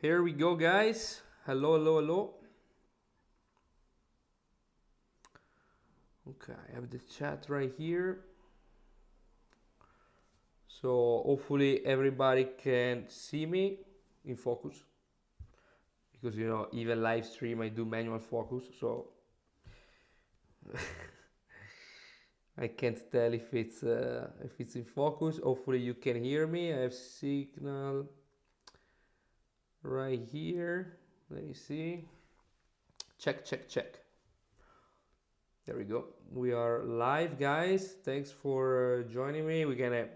Here we go, guys. Hello, hello, hello. Okay, I have the chat right here. So hopefully everybody can see me in focus. Because even live stream I do manual focus, so I can't tell if it's in focus. Hopefully you can hear me. I have signal right here. Let me see. Check, check, check. There we go. We are live, guys. Thanks for joining me. We're gonna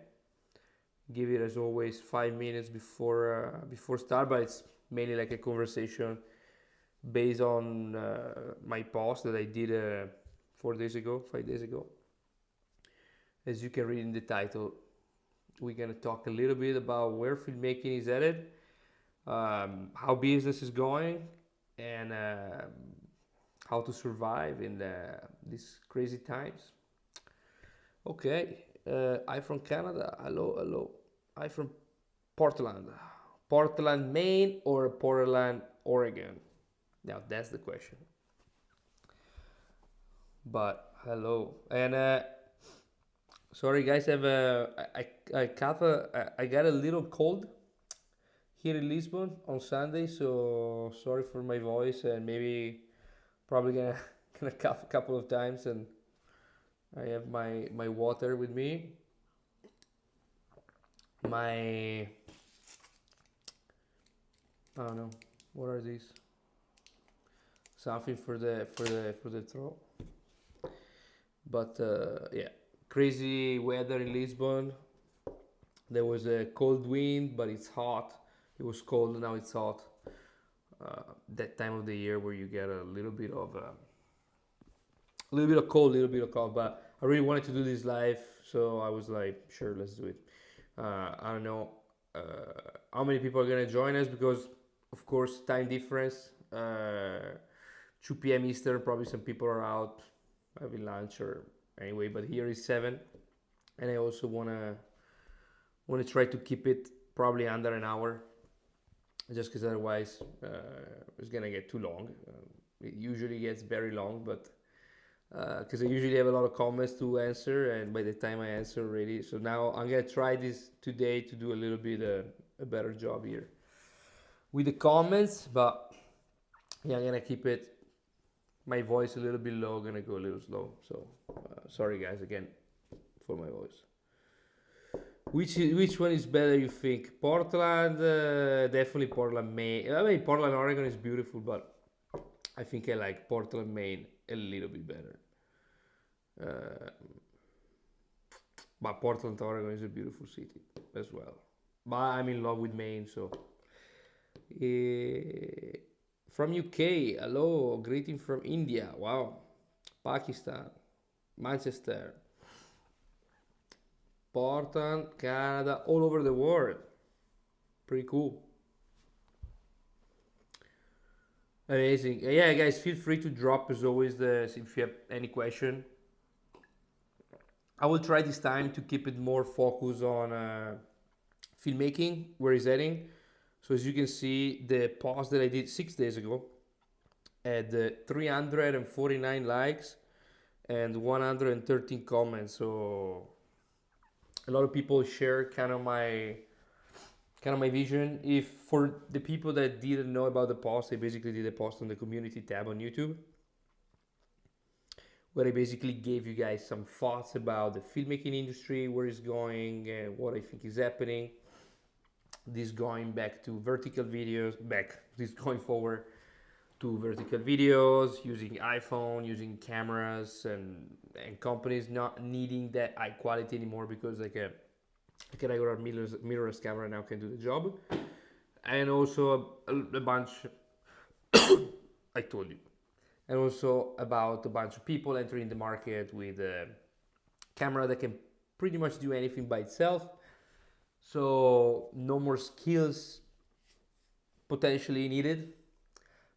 give it, as always, 5 minutes before start, but it's mainly like a conversation based on my post that I did 5 days ago. As you can read in the title, we're gonna talk a little bit about where filmmaking is headed, how business is going, and how to survive in these crazy times. Okay, I'm from Canada. Hello, hello. I'm from Portland, Maine, or Portland, Oregon? Now that's the question. But hello, and sorry guys, I got a little cold here in Lisbon on Sunday, so sorry for my voice, and maybe probably gonna cough a couple of times, and I have my water with me. I don't know, what are these? Something for the throat. But yeah, crazy weather in Lisbon. There was a cold wind, but it's hot. It was cold, now it's hot. That time of the year where you get a little bit of cold. But I really wanted to do this live, so I was like, sure, let's do it. I don't know how many people are gonna join us because, of course, time difference. 2 p.m. Eastern. Probably some people are out having lunch or anyway. But here is 7, and I also wanna try to keep it probably under an hour, just because otherwise it's gonna get too long. It usually gets very long, but because I usually have a lot of comments to answer, and by the time I answer already, so now I'm gonna try this today to do a little bit a better job here with the comments. But yeah, I'm gonna keep my voice a little bit low, gonna go a little slow. So sorry guys again for my voice. Which one is better, you think? Portland, definitely Portland, Maine. I mean, Portland, Oregon is beautiful, but I think I like Portland, Maine a little bit better. But Portland, Oregon is a beautiful city as well. But I'm in love with Maine, so. From UK, hello, greeting from India, wow. Pakistan, Manchester, Portland, Canada, all over the world. Pretty cool. Amazing. Yeah, guys, feel free to drop as always if you have any question. I will try this time to keep it more focused on filmmaking, where it's heading. So as you can see, the post that I did 6 days ago had 349 likes and 113 comments. So a lot of people share kind of my vision. If for the people that didn't know about the post, I basically did a post on the community tab on YouTube, where I basically gave you guys some thoughts about the filmmaking industry, where it's going, and what I think is happening. This going back to vertical videos, this going forward to vertical videos, using iPhone, using cameras, and companies not needing that high quality anymore, because like a regular mirrorless camera now can do the job. And also a bunch I told you. And also about a bunch of people entering the market with a camera that can pretty much do anything by itself. So no more skills potentially needed.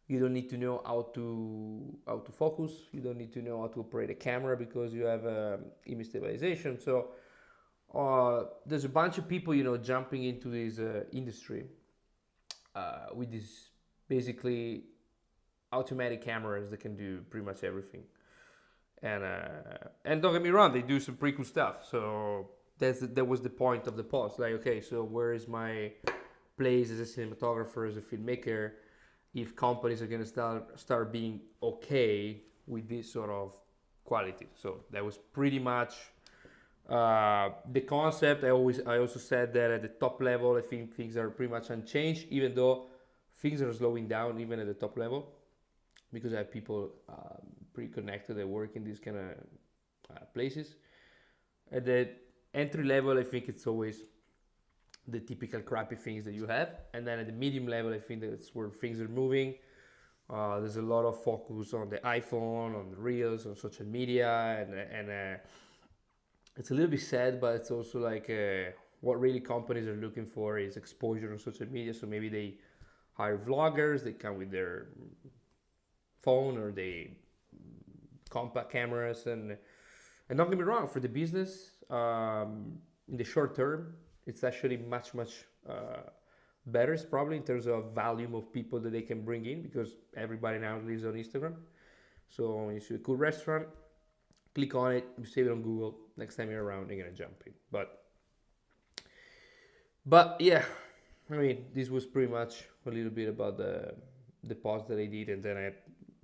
You don't need to know how to focus. You don't need to know how to operate a camera because you have image stabilization. So there's a bunch of people, jumping into this industry, with these basically automatic cameras that can do pretty much everything. And don't get me wrong, they do some pretty cool stuff. So that was the point of the post. Like, okay, so where is my place as a cinematographer, as a filmmaker, if companies are gonna start being okay with this sort of quality? So that was pretty much the concept. I also said that at the top level, I think things are pretty much unchanged, even though things are slowing down even at the top level, because I have people pretty connected that work in these kind of places. At the entry level, I think it's always the typical crappy things that you have, and then at the medium level, I think that's where things are moving. There's a lot of focus on the iPhone, on the reels, on social media, and it's a little bit sad, but it's also like what really companies are looking for is exposure on social media. So maybe they hire vloggers, they come with their phone or they compact cameras, and don't get me wrong, for the business, in the short term, it's actually much better. It's probably in terms of volume of people that they can bring in, because everybody now lives on Instagram. So when you see a cool restaurant, click on it, you save it on Google. Next time you're around, you're gonna jump in. But yeah, I mean, this was pretty much a little bit about the post that I did, and then I had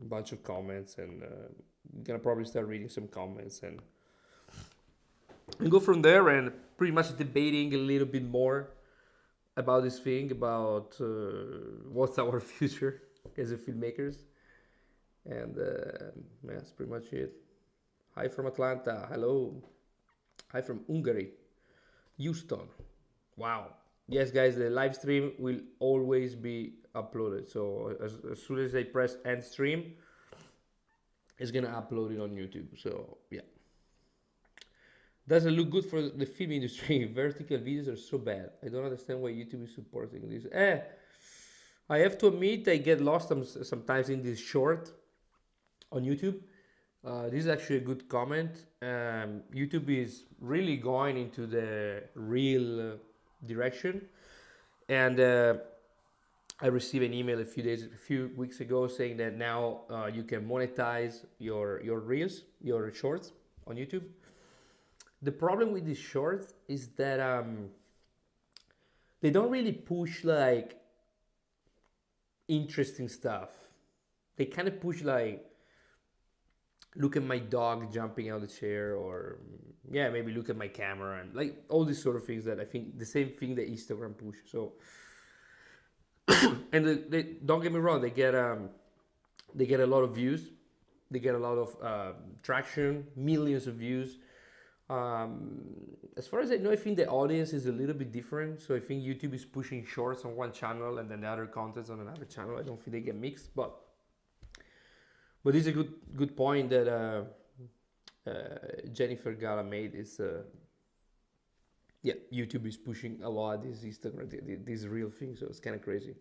a bunch of comments, and I'm gonna probably start reading some comments and go from there, and pretty much debating a little bit more about this thing, about what's our future as a filmmakers, and yeah, that's pretty much it. Hi from Atlanta, hello. Hi from Hungary, Houston. Wow. Yes, guys, the live stream will always be uploaded. So as soon as I press end stream, it's gonna upload it on YouTube. So yeah. Doesn't look good for the film industry. Vertical videos are so bad. I don't understand why YouTube is supporting this. I have to admit, I get lost sometimes in this short on YouTube. This is actually a good comment. YouTube is really going into the real direction, and I received an email a few weeks ago saying that now you can monetize your reels, your shorts on YouTube. The problem with these shorts is that they don't really push like interesting stuff. They kind of push like, look at my dog jumping out of the chair, or yeah, maybe look at my camera, and like all these sort of things that I think the same thing that Instagram push. So and they don't get me wrong, they get a lot of views, they get a lot of traction, millions of views. As far as I know, I think the audience is a little bit different. So I think YouTube is pushing shorts on one channel and then the other contents on another channel. I don't think they get mixed, but it's a good point that Jennifer Gala made. Is yeah, YouTube is pushing a lot this Instagram, this real thing. So it's kind of crazy.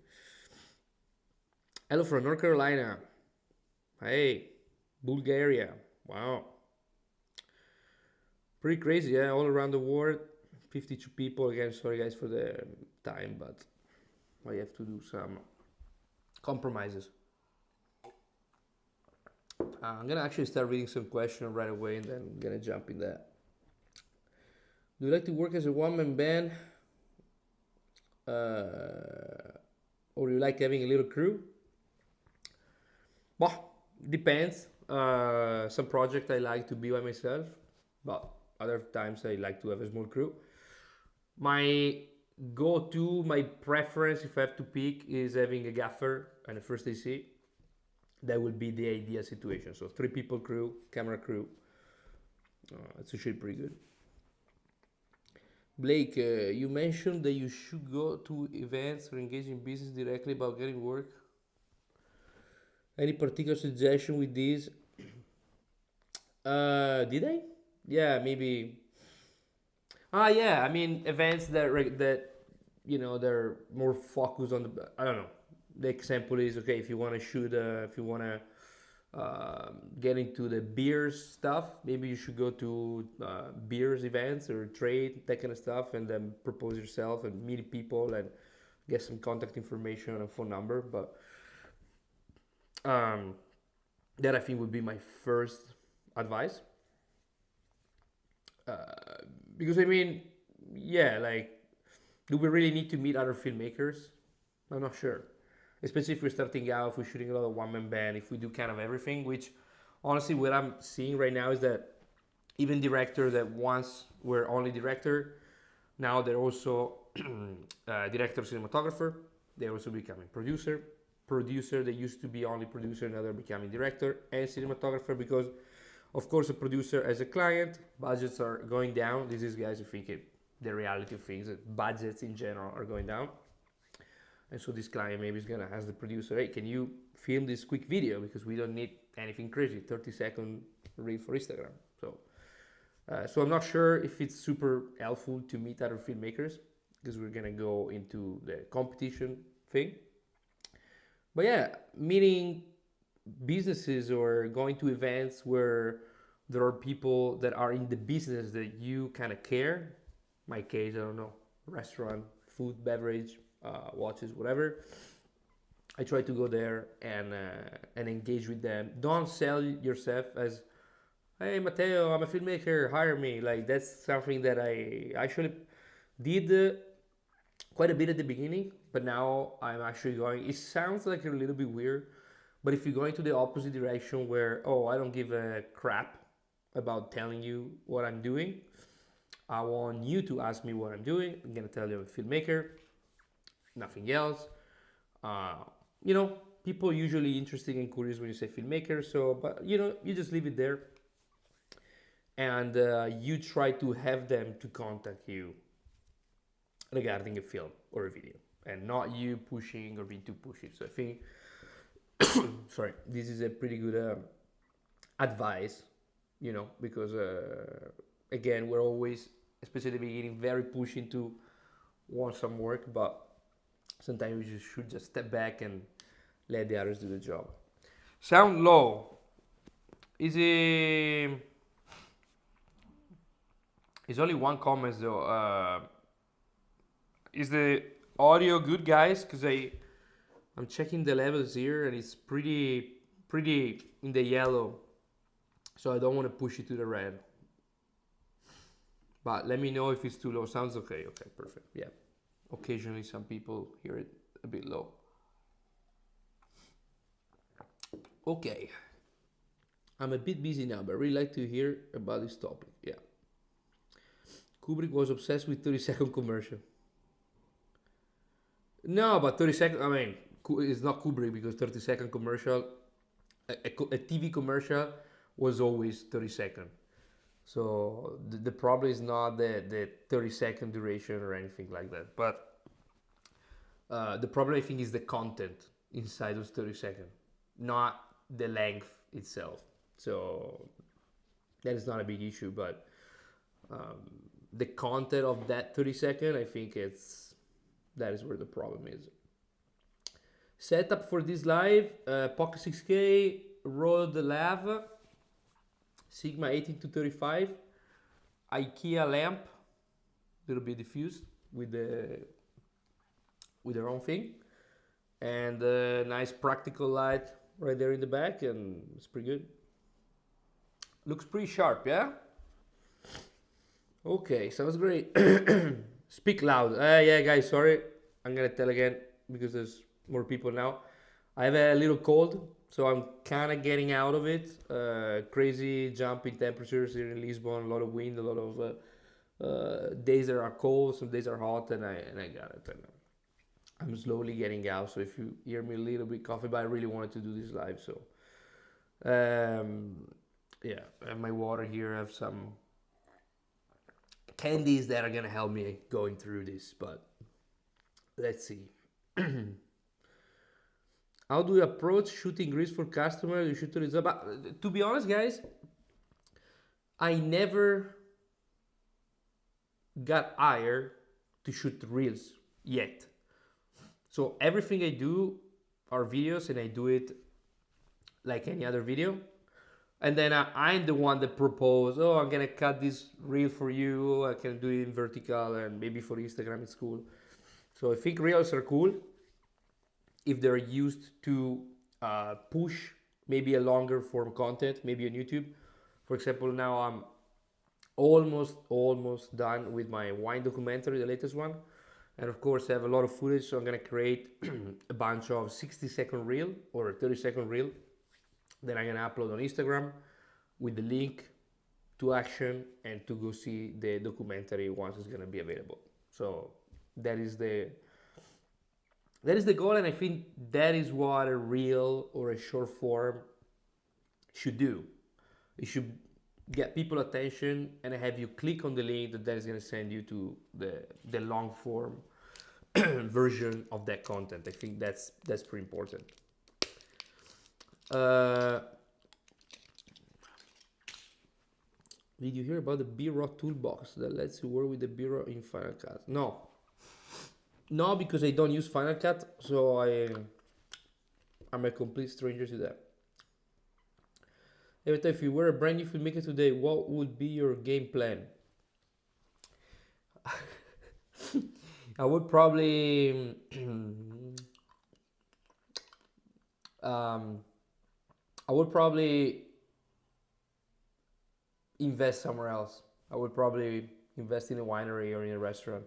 Hello from North Carolina. Hey, Bulgaria. Wow. Pretty crazy, yeah, all around the world. 52 people. Again, sorry guys for the time, but I have to do some compromises. I'm gonna actually start reading some questions right away, and then I'm gonna jump in that. Do you like to work as a one-man band? Or do you like having a little crew? Well, depends. Some projects I like to be by myself, but other times I like to have a small crew. My go-to, my preference, if I have to pick, is having a gaffer and a first AC. That would be the ideal situation. So 3 people crew, camera crew. It's usually pretty good. Blake, you mentioned that you should go to events or engage in business directly about getting work. Any particular suggestion with this? Did I? Yeah, maybe. Yeah. I mean, events that you know, they're more focused on the. I don't know. The example is, okay, if you want to shoot, if you want to get into the beers stuff, maybe you should go to beers events or trade, that kind of stuff, and then propose yourself and meet people and get some contact information and phone number. But that I think would be my first advice. Because I mean, yeah, like, do we really need to meet other filmmakers? I'm not sure. Especially if we're starting out, if we're shooting a lot of one-man band, if we do kind of everything, which honestly what I'm seeing right now is that even directors that once were only director, now they're also director, cinematographer. They're also becoming producer. Producer, they used to be only producer, now they're becoming director and cinematographer, because of course a producer as a client, budgets are going down. This is, guys, I think the reality of things, that budgets in general are going down. And so this client maybe is gonna ask the producer, hey, can you film this quick video? Because we don't need anything crazy, 30-second reel for Instagram. So I'm not sure if it's super helpful to meet other filmmakers, because we're gonna go into the competition thing. But yeah, meeting businesses or going to events where there are people that are in the business that you kind of care. My case, I don't know, restaurant, food, beverage, watches, whatever. I try to go there and engage with them. Don't sell yourself as, hey, Matteo, I'm a filmmaker, hire me. Like, that's something that I actually did quite a bit at the beginning, but now I'm actually going, it sounds like a little bit weird, but if you're going to the opposite direction where, oh, I don't give a crap about telling you what I'm doing, I want you to ask me what I'm doing. I'm gonna tell you I'm a filmmaker, nothing else. You know, people are usually interested and curious when you say filmmaker, so, but you know, you just leave it there. And you try to have them to contact you regarding a film or a video, and not you pushing or being too pushy. So I think, sorry, this is a pretty good advice, you know, because again, we're always, especially at the beginning, very pushing to want some work, but sometimes you should just step back and let the others do the job. Sound low. Is it? It's only one comment though. Is the audio good, guys? Because I'm checking the levels here and it's pretty in the yellow, so I don't want to push it to the red. But let me know if it's too low. Sounds okay. Okay, perfect. Yeah. Occasionally some people hear it a bit low. Okay. I'm a bit busy now, but I really like to hear about this topic. Yeah. Kubrick was obsessed with 30-second commercial. No, but 30 seconds, I mean, it's not Kubrick, because 30-second commercial, a TV commercial was always 30 seconds. So the problem is not the 30-second duration or anything like that. But the problem, I think, is the content inside those 30 seconds, not the length itself. So that is not a big issue, but the content of that 30 seconds, I think that is where the problem is. Setup for this live, Pocket 6K, Rode Lav, Sigma 18-35, IKEA lamp, a little bit diffused with their own thing, and a nice practical light right there in the back, and it's pretty good. Looks pretty sharp, yeah? Okay, sounds great. Speak loud. Yeah, guys, sorry. I'm gonna tell again because there's more people now. I have a little cold, so I'm kind of getting out of it. Crazy jump in temperatures here in Lisbon, a lot of wind, a lot of days that are cold, some days are hot, and I got it. And I'm slowly getting out, so if you hear me a little bit coughy, but I really wanted to do this live, so. Yeah, I have my water here. I have some candies that are gonna help me going through this, but let's see. How do you approach shooting reels for customers? You shoot to result. But to be honest, guys, I never got hired to shoot reels yet. So everything I do are videos, and I do it like any other video. And then I'm the one that proposed, oh, I'm gonna cut this reel for you. I can do it in vertical, and maybe for Instagram it's cool. So I think reels are cool if they're used to push maybe a longer form content, maybe on YouTube. For example, now I'm almost done with my wine documentary, the latest one. And of course I have a lot of footage, so I'm gonna create a bunch of 60-second reel or 30-second reel. Then I'm gonna upload on Instagram with the link to action and to go see the documentary once it's gonna be available. So that is the goal, and I think that is what a reel or a short form should do. It should get people attention and have you click on the link that is going to send you to the long form version of that content. I think that's pretty important. Did you hear about the B-Raw toolbox that lets you work with the B-Raw in Final Cut? No, because I don't use Final Cut, so I'm a complete stranger to that. Every time, if you were a brand new filmmaker today, what would be your game plan? I would probably invest somewhere else. I would probably invest in a winery or in a restaurant.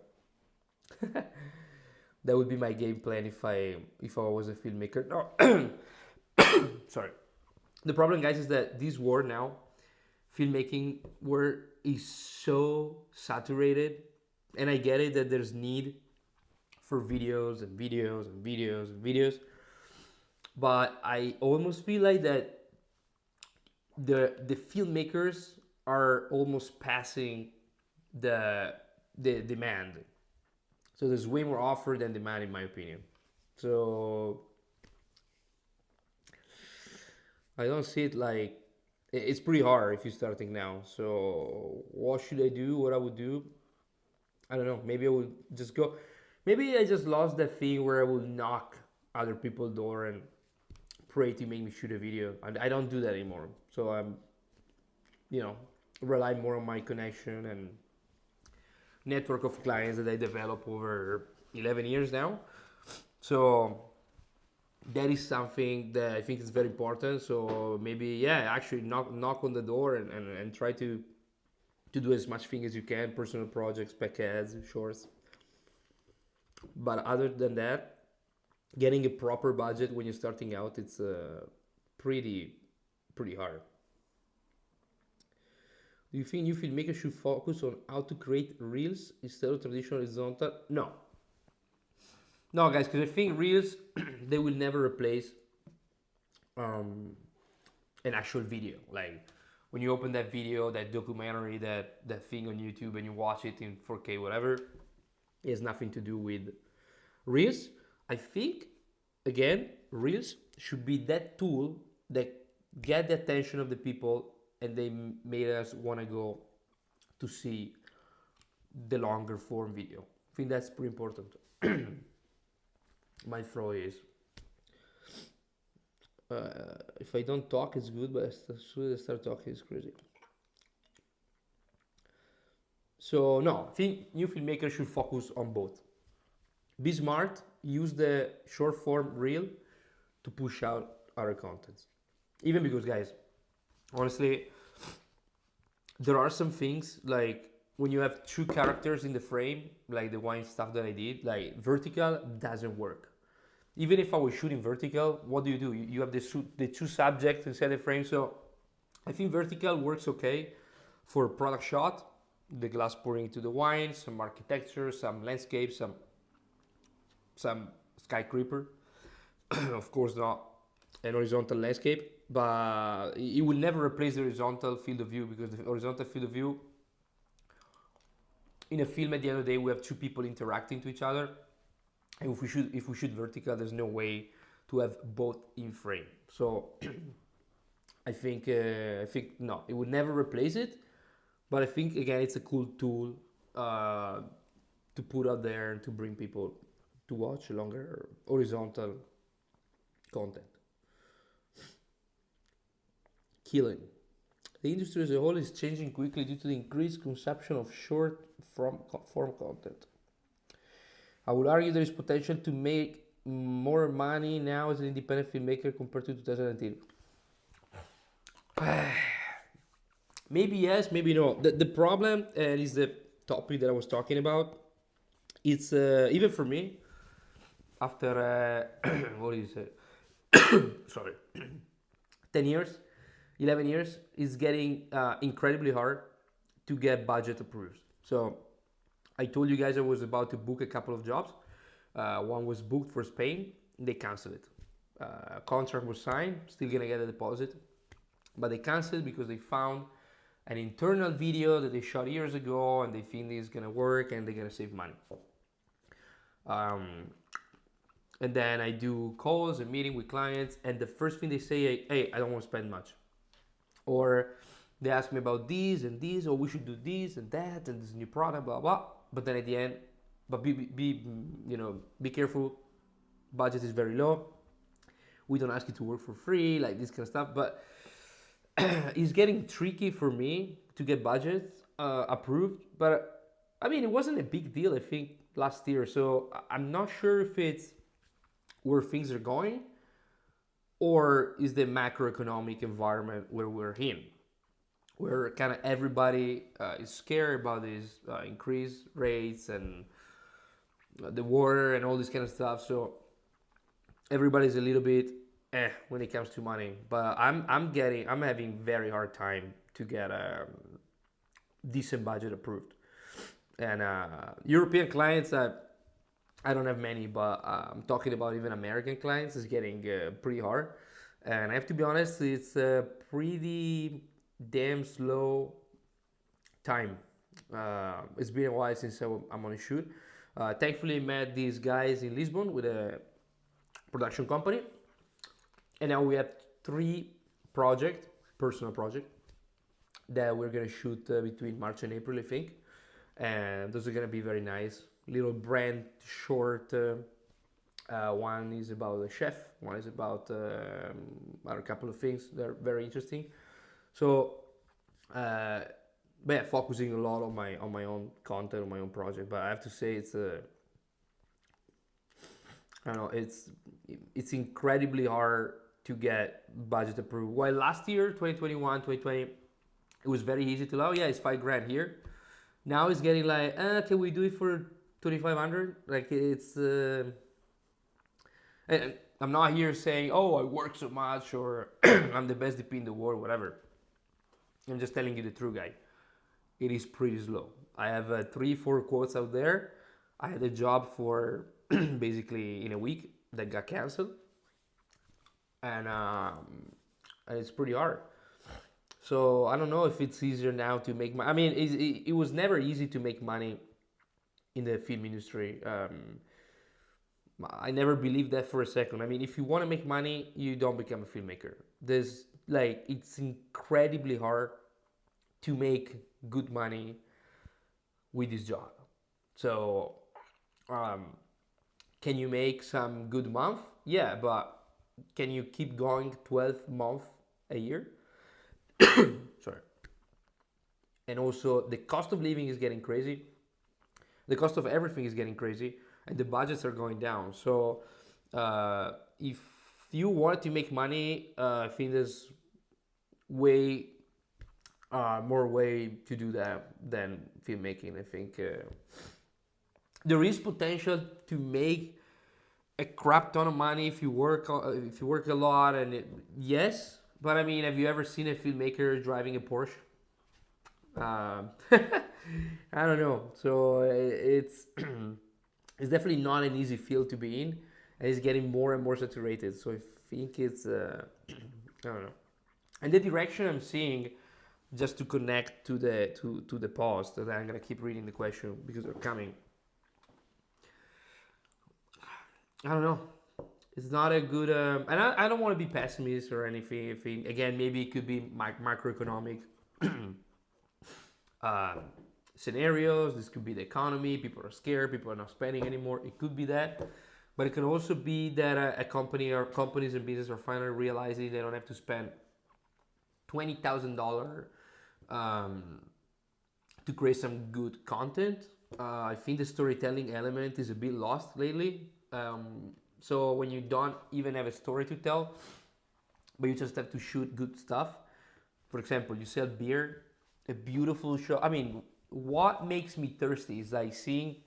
That would be my game plan if I was a filmmaker. No, sorry. The problem, guys, is that this world now, filmmaking world, is so saturated, and I get it that there's need for videos and videos and videos and videos, but I almost feel like that the filmmakers are almost passing the demand. So there's way more offer than demand, in my opinion. So I don't see it like, it's pretty hard if you're starting now. So what should I do? What I would do? I don't know. Maybe I would just go. Maybe I just lost that thing where I would knock other people's door and pray to make me shoot a video. I don't do that anymore. So I'm, rely more on my connection and network of clients that I developed over 11 years now. So that is something that I think is very important. So maybe, actually knock on the door and try to do as much thing as you can, personal projects, pack ads, shorts. But other than that, getting a proper budget when you're starting out, it's pretty hard. Do you think new filmmakers should focus on how to create reels instead of traditional horizontal? No, guys, because I think reels, they will never replace an actual video. Like when you open that video, that documentary, that thing on YouTube, and you watch it in 4K, whatever, it has nothing to do with reels. I think, again, reels should be that tool that get the attention of the people, and they made us want to go to see the longer form video. I think that's pretty important. My throw is, if I don't talk, it's good, but as soon as I start talking, it's crazy. So no, I think new filmmakers should focus on both. Be smart, use the short form reel to push out other contents. Even because, guys, honestly, there are some things like when you have two characters in the frame, like the wine stuff that I did, like vertical doesn't work. Even if I was shooting vertical, what do? You have the two subjects inside the frame. So I think vertical works okay for product shot, the glass pouring into the wine, some architecture, some landscape, some skyscraper. Of course not an horizontal landscape, but it will never replace the horizontal field of view, because the horizontal field of view in a film, at the end of the day, we have two people interacting to each other. And if we shoot vertical, there's no way to have both in frame. So I think no, it would never replace it, but I think, again, it's a cool tool to put out there and to bring people to watch longer horizontal content. Killing. The industry as a whole is changing quickly due to the increased consumption of short form content. I would argue there is potential to make more money now as an independent filmmaker compared to 2019. Maybe yes, maybe no. The problem, and is the topic that I was talking about, it's even for me, after, what is it? Sorry. 10 years, 11 years, it's getting incredibly hard to get budget approved. So I told you guys I was about to book a couple of jobs. One was booked for Spain, they canceled it. Contract was signed, still gonna get a deposit, but they canceled because they found an internal video that they shot years ago and they think it's gonna work and they're gonna save money. And then I do calls and meeting with clients, and the first thing they say, hey, I don't want to spend much. Or they ask me about these and these, or we should do this and that, and this new product, blah blah. But then at the end, but be careful. Budget is very low. We don't ask you to work for free, like this kind of stuff. But it's getting tricky for me to get budget approved. But I mean, it wasn't a big deal, I think, last year. So I'm not sure if it's where things are going, or is the macroeconomic environment where we're in, where kind of everybody is scared about these increased rates and the war and all this kind of stuff. So everybody's a little bit when it comes to money. But I'm having very hard time to get a decent budget approved. And European clients, I don't have many, but I'm talking about even American clients, is getting pretty hard. And I have to be honest, it's a pretty damn slow time. It's been a while since I'm on a shoot. Thankfully, I met these guys in Lisbon with a production company. And now we have 3 personal projects, that we're going to shoot between March and April, I think. And those are going to be very nice. Little brand short. One is about a chef. One is about a couple of things that are very interesting. So, but yeah, focusing a lot on my own content, on my own project. But I have to say, it's I don't know, it's incredibly hard to get budget approved. While last year, 2021, 2020, it was very easy to, oh yeah, it's $5,000 here. Now it's getting like, can we do it for 2,500? Like, it's, and I'm not here saying, oh, I work so much, or I'm the best DP in the world, whatever. I'm just telling you the truth, guy. It is pretty slow. I have 3-4 quotes out there. I had a job for basically in a week that got canceled, and it's pretty hard. So I don't know if it's easier now to make money. I mean, it was never easy to make money in the film industry. I never believed that for a second. I mean, if you want to make money, you don't become a filmmaker. It's incredibly hard to make good money with this job. So, can you make some good month? Yeah, but can you keep going 12 months a year? Sorry. And also, the cost of living is getting crazy. The cost of everything is getting crazy, and the budgets are going down. So, if you want to make money, I think there's way more way to do that than filmmaking. I think there is potential to make a crap ton of money if you work a lot, and yes. But I mean, have you ever seen a filmmaker driving a Porsche? I don't know. So it's it's definitely not an easy field to be in, and it's getting more and more saturated. So I think it's I don't know. And the direction I'm seeing, just to connect to the post, that I'm gonna keep reading the question because they're coming. I don't know. It's not a good, and I don't want to be pessimist or anything. Again, maybe it could be macroeconomic scenarios. This could be the economy. People are scared. People are not spending anymore. It could be that, but it can also be that a company or companies and businesses are finally realizing they don't have to spend $20,000 to create some good content. I think the storytelling element is a bit lost lately. So when you don't even have a story to tell, but you just have to shoot good stuff. For example, you sell beer, a beautiful show. I mean, what makes me thirsty is like seeing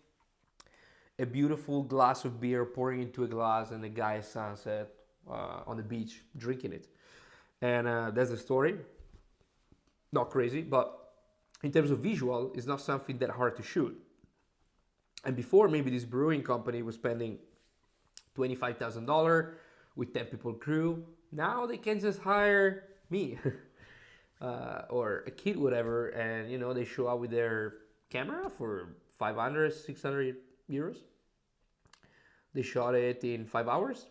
a beautiful glass of beer pouring into a glass and a guy at sunset on the beach drinking it. And that's the story. Not crazy, but in terms of visual, it's not something that hard to shoot. And before, maybe this brewing company was spending $25,000 with 10 people crew. Now they can just hire me or a kid, whatever, and they show up with their camera for 500, 600 euros. They shot it in 5 hours,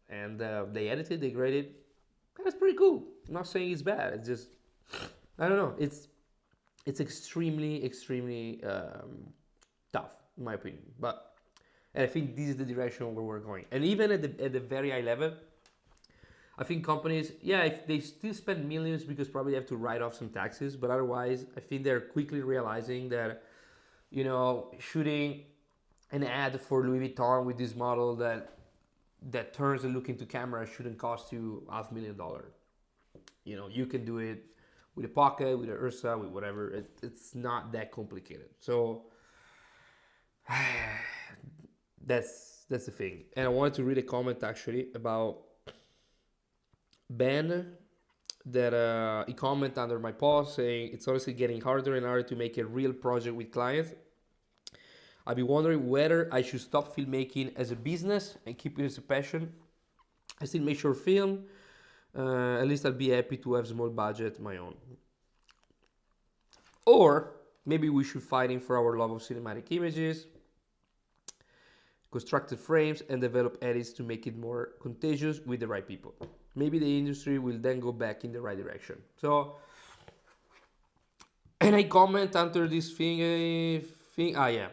and they edited, they graded. That's pretty cool. I'm not saying it's bad. It's just, I don't know. It's extremely, extremely tough, in my opinion. But and I think this is the direction where we're going. And even at the very high level, I think companies, yeah, if they still spend millions because probably they have to write off some taxes, but otherwise, I think they're quickly realizing that, shooting an ad for Louis Vuitton with this model that turns the look into camera shouldn't cost you $500,000. You can do it with a pocket, with an Ursa, with whatever. It's not that complicated. So that's the thing. And I wanted to read a comment actually about Ben that he commented under my post saying it's honestly getting harder and harder to make a real project with clients. I've been wondering whether I should stop filmmaking as a business and keep it as a passion. I still make short film. At least I'll be happy to have small budget my own. Or maybe we should fighting for our love of cinematic images, constructed frames, and develop edits to make it more contagious with the right people. Maybe the industry will then go back in the right direction. So, and I comment under this thing. Yeah.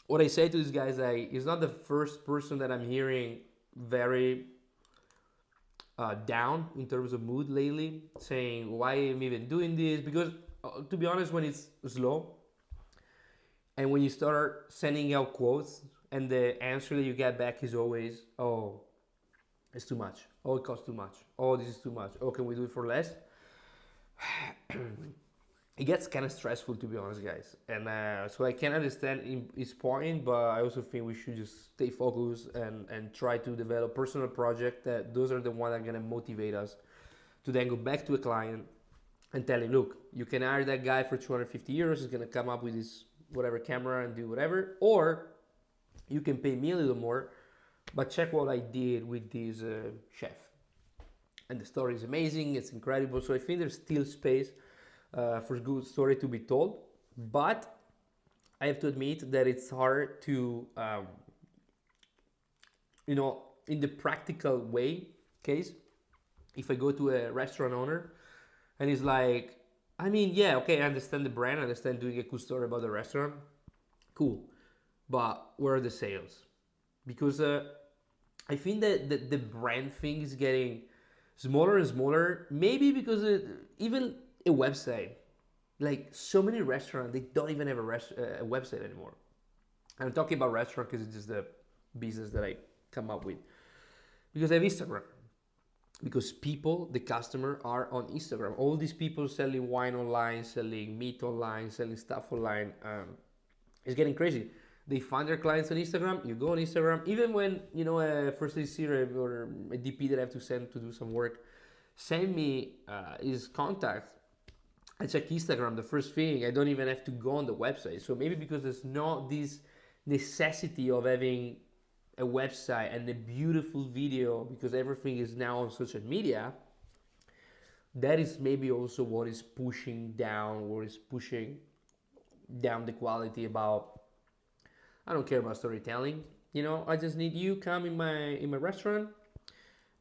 What I say to this guy is he's not the first person that I'm hearing very down in terms of mood lately, saying why am I even doing this? Because to be honest, when it's slow and when you start sending out quotes and the answer that you get back is always, oh, it's too much. Oh, it costs too much. Oh, this is too much. Oh, can we do it for less? It gets kind of stressful, to be honest, guys. And so I can understand his point, but I also think we should just stay focused and try to develop personal projects that those are the ones that are going to motivate us to then go back to a client and tell him, look, you can hire that guy for 250 euros. He's going to come up with his whatever camera and do whatever. Or you can pay me a little more, but check what I did with this chef. And the story is amazing. It's incredible. So I think there's still space for a good story to be told. But I have to admit that it's hard to, in the practical way case, if I go to a restaurant owner and he's like, I mean, yeah, okay, I understand the brand, I understand doing a cool story about the restaurant, cool, but where are the sales? Because I think that the brand thing is getting smaller and smaller, maybe because even a website, like so many restaurants, they don't even have a website anymore. And I'm talking about restaurant because it's just the business that I come up with. Because I have Instagram. Because people, the customer, are on Instagram. All these people selling wine online, selling meat online, selling stuff online, it's getting crazy. They find their clients on Instagram. You go on Instagram. Even when a first aid serum or a DP that I have to send to do some work, send me his contact. I check Instagram the first thing. I don't even have to go on the website. So maybe because there's not this necessity of having a website and a beautiful video because everything is now on social media, that is maybe also what is pushing down the quality about, I don't care about storytelling. I just need you come in my restaurant.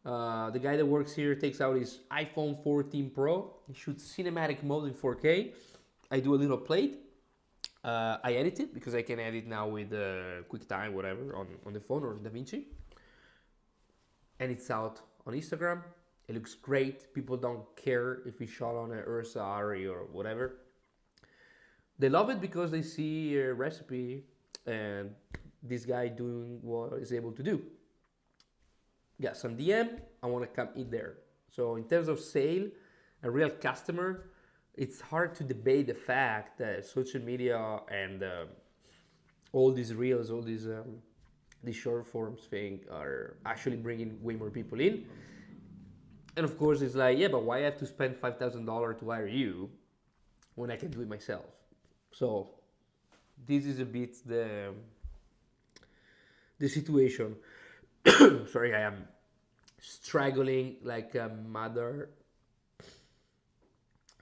The guy that works here takes out his iPhone 14 Pro. He shoots cinematic mode in 4K. I do a little plate. I edit it because I can edit now with QuickTime, whatever, on the phone or DaVinci. And it's out on Instagram. It looks great. People don't care if we shot on an Ursa Ari or whatever. They love it because they see a recipe and this guy doing what he's able to do. Yeah, some DM, I want to come in there. So in terms of sale, a real customer, it's hard to debate the fact that social media and all these reels, all these short forms thing are actually bringing way more people in. And of course, it's like, yeah, but why I have to spend $5,000 to hire you when I can do it myself? So this is a bit the situation. Sorry, I am struggling like a mother,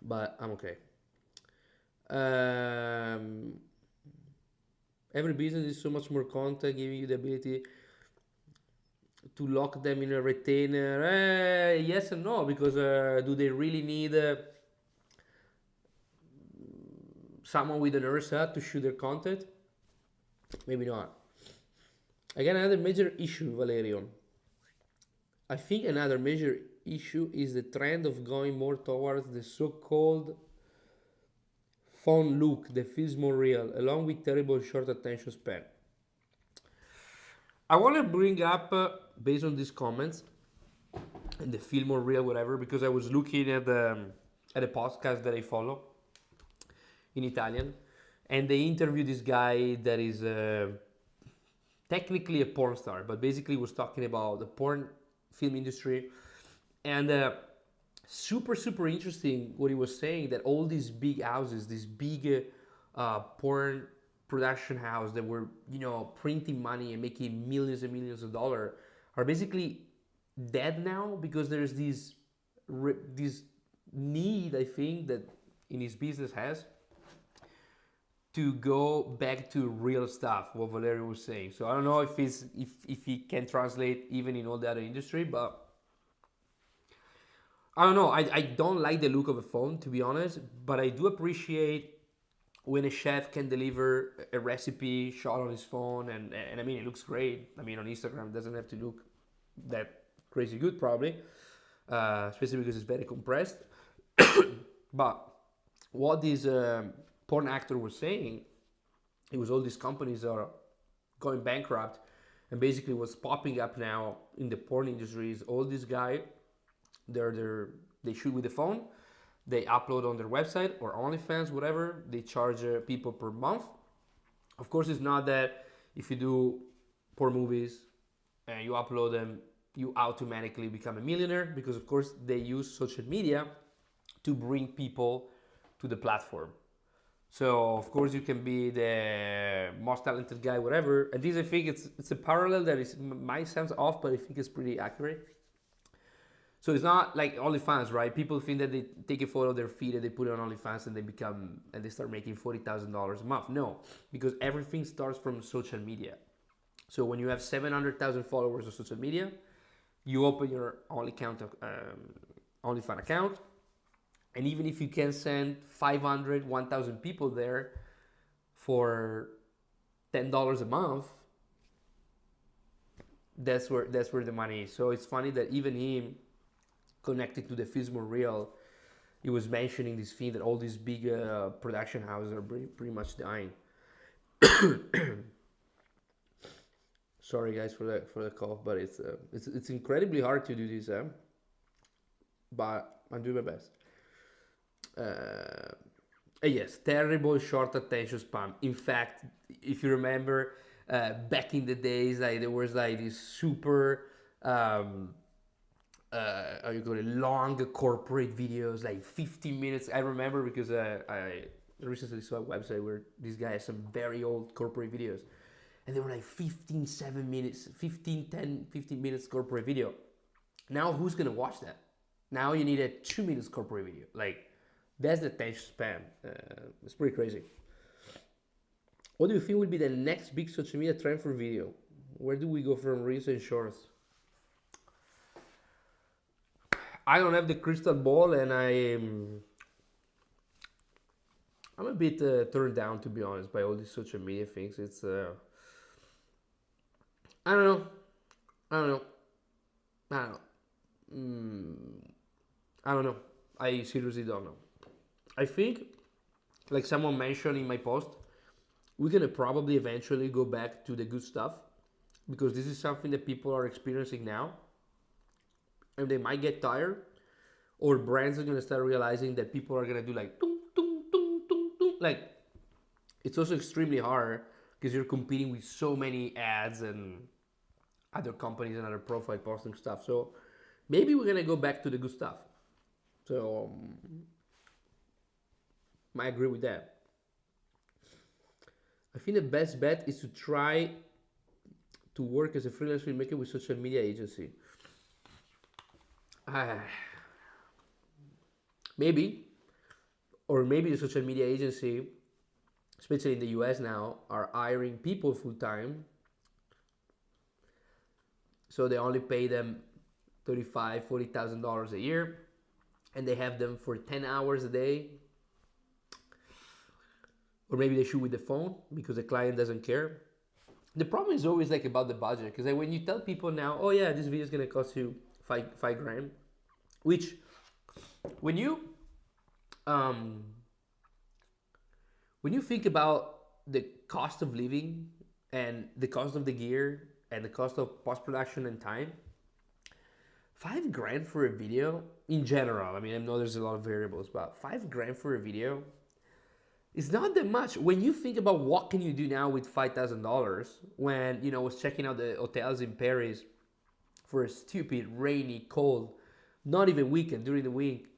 but I'm okay. Every business is so much more content, giving you the ability to lock them in a retainer. Yes and no, because do they really need someone with an URSA to shoot their content? Maybe not. Again, another major issue, Valerio. I think another major issue is the trend of going more towards the so-called phone look that feels more real, along with terrible short attention span. I want to bring up, based on these comments, and the feel more real, whatever, because I was looking at a podcast that I follow in Italian, and they interviewed this guy that is technically a porn star, but basically was talking about the porn film industry, and super interesting what he was saying, that all these big houses, these big porn production house that were, you know, printing money and making millions and millions of dollars, are basically dead now, because there's this need, I think, that in his business has to go back to real stuff, what Valerio was saying. So I don't know if he can translate even in all the other industry, but I don't know. I don't like the look of a phone, to be honest, but I do appreciate when a chef can deliver a recipe shot on his phone, and I mean, it looks great. I mean, on Instagram, it doesn't have to look that crazy good, probably, especially because it's very compressed. But what this porn actor was saying, it was all these companies are going bankrupt, and basically what's popping up now in the porn industry is all these guys, they shoot with the phone, they upload on their website or OnlyFans, whatever. They charge people per month. Of course, it's not that if you do porn movies and you upload them, you automatically become a millionaire, because of course they use social media to bring people to the platform. So of course you can be the most talented guy, whatever. And this, I think it's a parallel that might sound off, but I think it's pretty accurate. So it's not like OnlyFans, right? People think that they take a photo of their feet and they put it on OnlyFans and they start making $40,000 a month. No, because everything starts from social media. So when you have 700,000 followers on social media, you open your OnlyFans account, and even if you can send 500, 1,000 people there for $10 a month, that's where the money is. So it's funny that even him, connected to the Fizmo Real, he was mentioning this thing that all these big production houses are pretty much dying. Sorry guys for the cough, but it's incredibly hard to do this, but I'm doing my best. Yes, terrible short attention span. In fact, if you remember, back in the days, like there was like this super how you call it, long corporate videos, like 15 minutes. I remember because I recently saw a website where this guy has some very old corporate videos, and they were like 15 minutes corporate video. Now who's gonna watch that? Now you need a 2 minutes corporate video. Like, that's the attention span. It's pretty crazy. What do you think will be the next big social media trend for video? Where do we go from reels and shorts? I don't have the crystal ball, and I'm a bit turned down, to be honest, by all these social media things. It's I don't know. I don't know. I seriously don't know. I think like someone mentioned in my post, we're gonna probably eventually go back to the good stuff because this is something that people are experiencing now, and they might get tired, or brands are gonna start realizing that people are gonna do like tung, tung, tung, tung, tung. Like it's also extremely hard because you're competing with so many ads and other companies and other profile posting stuff. So maybe we're gonna go back to the good stuff. So I agree with that. I think the best bet is to try to work as a freelance filmmaker with social media agency. Maybe, or maybe the social media agency, especially in the US now, are hiring people full time, so they only pay them $35,000-$40,000 a year, and they have them for 10 hours a day. Or maybe they shoot with the phone because the client doesn't care. The problem is always like about the budget, because like when you tell people now, oh yeah, this video is gonna cost you five grand, which when you think about the cost of living and the cost of the gear and the cost of post-production and time, 5 grand for a video in general, I mean, I know there's a lot of variables, but 5 grand for a video is not that much. When you think about what can you do now with $5,000, when, you know, I was checking out the hotels in Paris for a stupid, rainy, cold, not even weekend, during the week,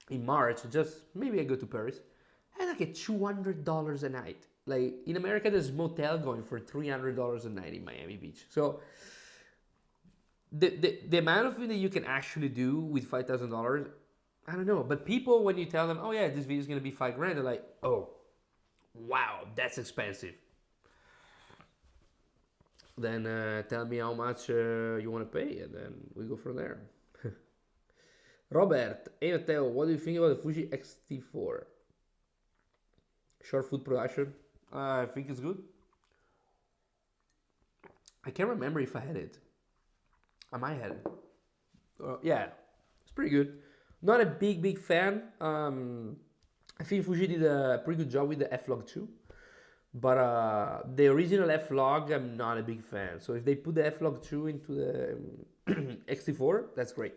in March, just maybe I go to Paris, and I get $200 a night. Like in America, there's motel going for $300 a night in Miami Beach. So the amount of thing that you can actually do with $5,000, I don't know. But people, when you tell them, oh yeah, this video is gonna be 5 grand, they're like, oh, wow, that's expensive. Then tell me how much you want to pay, and then we go from there. Robert, hey Matteo, what do you think about the Fuji X-T4? Short food production? I think it's good. I can't remember if I had it. I might have it. Yeah, it's pretty good. Not a big fan. I think Fuji did a pretty good job with the F-Log 2. But the original F-Log, I'm not a big fan. So if they put the F-Log 2 into the X-T4, that's great.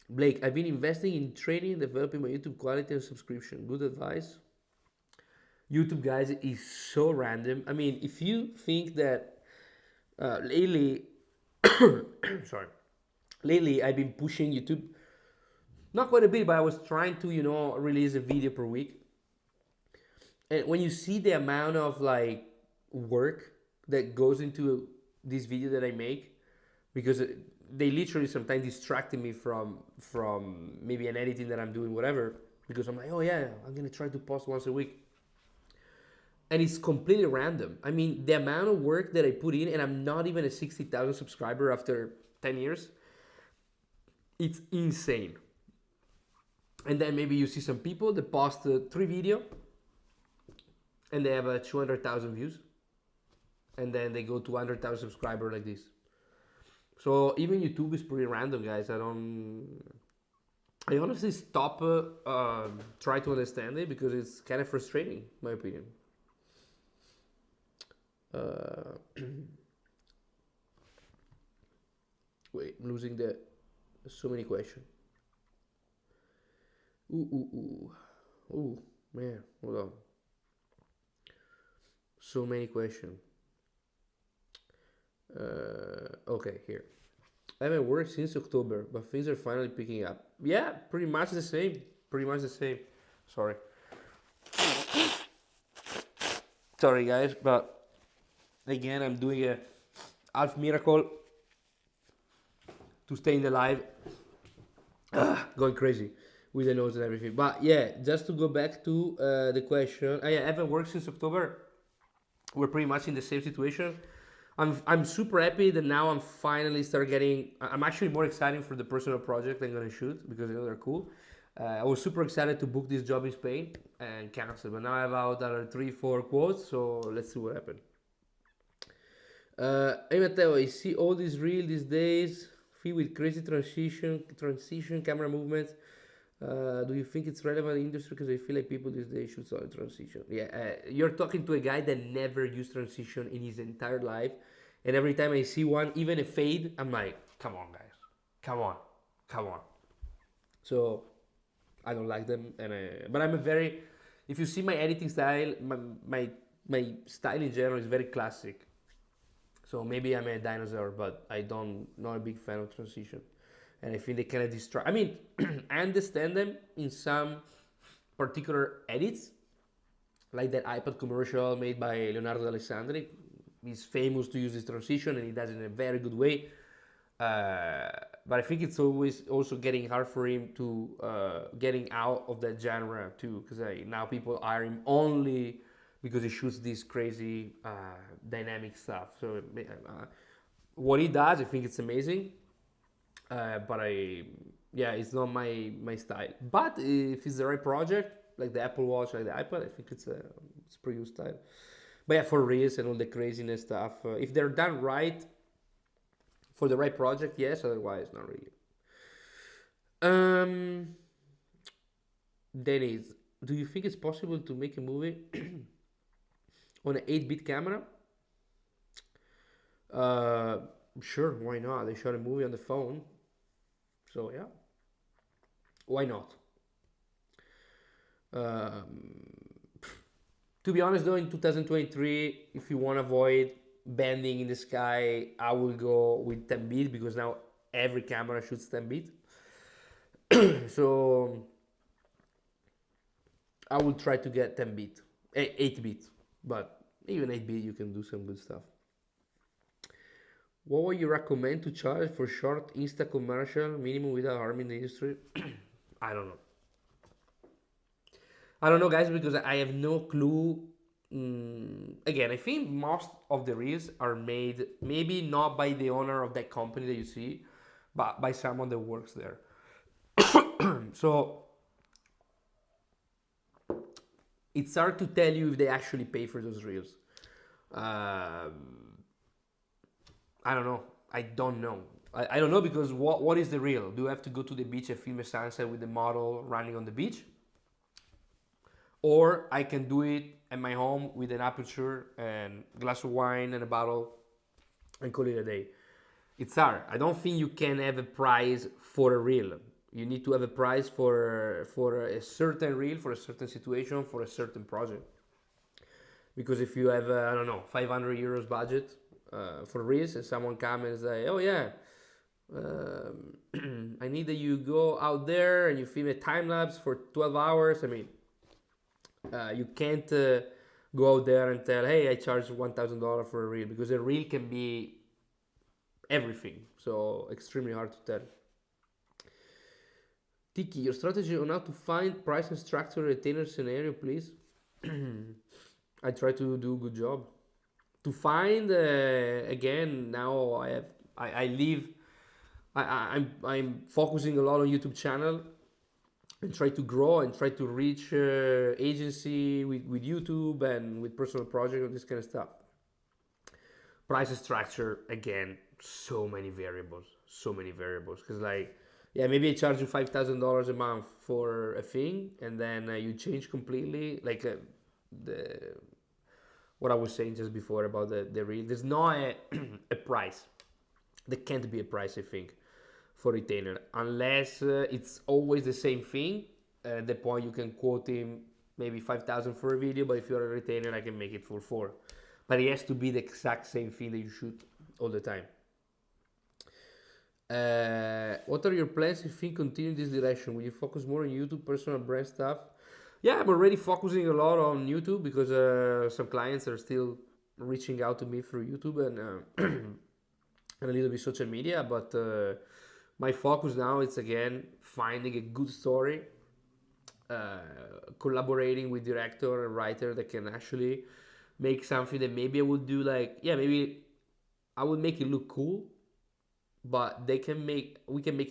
Blake, I've been investing in training and developing my YouTube quality and subscription. Good advice. YouTube, guys, is so random. I mean, if you think that lately, sorry, lately I've been pushing YouTube, not quite a bit, but I was trying to, you know, release a video per week. And when you see the amount of like work that goes into this video that I make, because they literally sometimes distracting me from maybe an editing that I'm doing, whatever, because I'm like, oh yeah, I'm gonna try to post once a week. And it's completely random. I mean, the amount of work that I put in, and I'm not even a 60,000 subscriber after 10 years, it's insane. And then maybe you see some people that post 3 videos, and they have 200,000 views, and then they go to 100,000 subscribers like this. So even YouTube is pretty random, guys. I honestly stop try to understand it because it's kind of frustrating, in my opinion. Wait, I'm losing so many questions. Ooh, man, hold on. So many questions. Okay, here. I haven't worked since October, but things are finally picking up. Yeah, pretty much the same. Sorry. Sorry, guys, but again, I'm doing a half miracle to stay in the live. Going crazy with the nose and everything. But yeah, just to go back to the question. I haven't worked since October. We're pretty much in the same situation. I'm super happy that now I'm finally start getting. I'm actually more excited for the personal project I'm gonna shoot because I know they're cool. I was super excited to book this job in Spain and cancel, but now I have out other 3-4 quotes. So let's see what happens. Hey Matteo, I see all these reels these days, filled with crazy transition camera movements. Do you think it's relevant in the industry? Because I feel like people these days should start transition. Yeah, you're talking to a guy that never used transition in his entire life, and every time I see one, even a fade, I'm like, come on, guys, come on, come on. So I don't like them, and but I'm a very, if you see my editing style, my my style in general is very classic. So maybe I'm a dinosaur, but I don't not a big fan of transition, and I think they kind of distract. I mean, I understand them in some particular edits, like that iPad commercial made by Leonardo D'Alessandri. He's famous to use this transition, and he does it in a very good way. But I think it's always also getting hard for him to getting out of that genre too, because now people hire him only because he shoots this crazy dynamic stuff. So what he does, I think it's amazing. But yeah, it's not my style. But if it's the right project, like the Apple Watch, like the iPad, I think it's pretty good style. But yeah, for reels and all the craziness stuff, if they're done right, for the right project, yes. Otherwise, not really. Dennis, do you think it's possible to make a movie on an 8-bit camera? Uh, sure, why not? They shot a movie on the phone, so yeah, why not? Um, to be honest, though, in 2023, if you want to avoid bending in the sky, I will go with 10 bit because now every camera shoots 10 bit. So I will try to get 10 bit, 8 bit, but even 8 bit you can do some good stuff. What would you recommend to charge for short Insta commercial minimum without harming the industry? I don't know. I don't know, guys, because I have no clue. Again, I think most of the reels are made maybe not by the owner of that company that you see, but by someone that works there. So it's hard to tell you if they actually pay for those reels. I don't know. I don't know. I don't know because what is the reel? Do you have to go to the beach and film a sunset with the model running on the beach? Or I can do it at my home with an aperture and glass of wine and a bottle and call it a day. It's hard. I don't think you can have a price for a reel. You need to have a price for a certain reel, for a certain situation, for a certain project. Because if you have, I don't know, 500 euros budget for reels and someone comes and say, oh yeah, I need that you go out there and you film a time lapse for 12 hours. I mean, you can't go out there and tell, hey, I charge $1,000 for a reel, because a reel can be everything. So extremely hard to tell. Tiki, your strategy on how to find price and structure retainer scenario, please. I try to do a good job. To find, again, now I live, I'm focusing a lot on YouTube channel and try to grow and try to reach agency with YouTube and with personal project and this kind of stuff. Price structure, again, so many variables, because like, yeah, maybe I charge you $5,000 a month for a thing, and then you change completely, like what I was saying just before about the reel. There's not a price. There can't be a price, I think, for retainer, unless it's always the same thing. At the point you can quote him maybe 5,000 for a video, but if you're a retainer, I can make it for 4. But it has to be the exact same thing that you shoot all the time. What are your plans if you continue this direction? Will you focus more on YouTube, personal brand stuff? Yeah, I'm already focusing a lot on YouTube because some clients are still reaching out to me through YouTube and and a little bit social media. But my focus now is again finding a good story, collaborating with director and writer that can actually make something that maybe I would do, like, yeah, maybe I would make it look cool, but we can make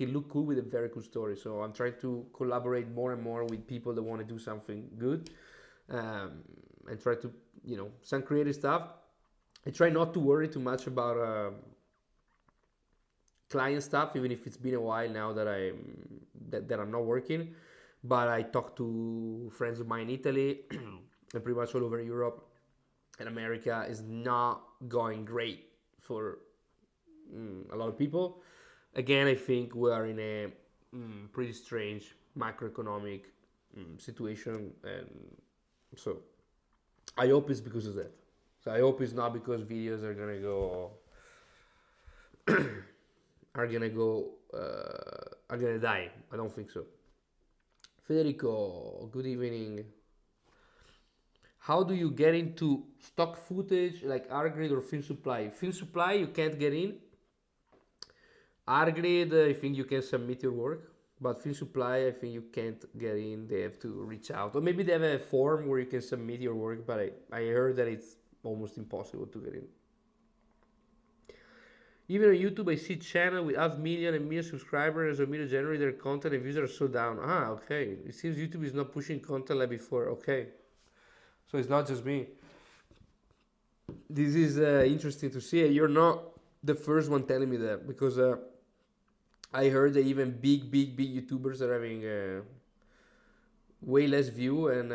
it look cool with a very cool story. So I'm trying to collaborate more and more with people that want to do something good, and try to, some creative stuff. I try not to worry too much about client stuff, even if it's been a while now that I'm not working. But I talked to friends of mine in Italy and pretty much all over Europe and America is not going great for a lot of people. Again, I think we are in a pretty strange macroeconomic situation, and so I hope it's because of that. So I hope it's not because videos are gonna die. I don't think so. Federico, good evening. How do you get into stock footage like R-grade or film supply? Film supply you can't get in. R-grade I think you can submit your work, but film supply I think you can't get in. They have to reach out, or maybe they have a form where you can submit your work, but I heard that it's almost impossible to get in. Even on YouTube, I see channel with half million and million subscribers as of mid January, their content and views are so down. Ah, okay. It seems YouTube is not pushing content like before. Okay, so it's not just me. This is interesting to see. You're not the first one telling me that, because I heard that even big YouTubers are having way less view, and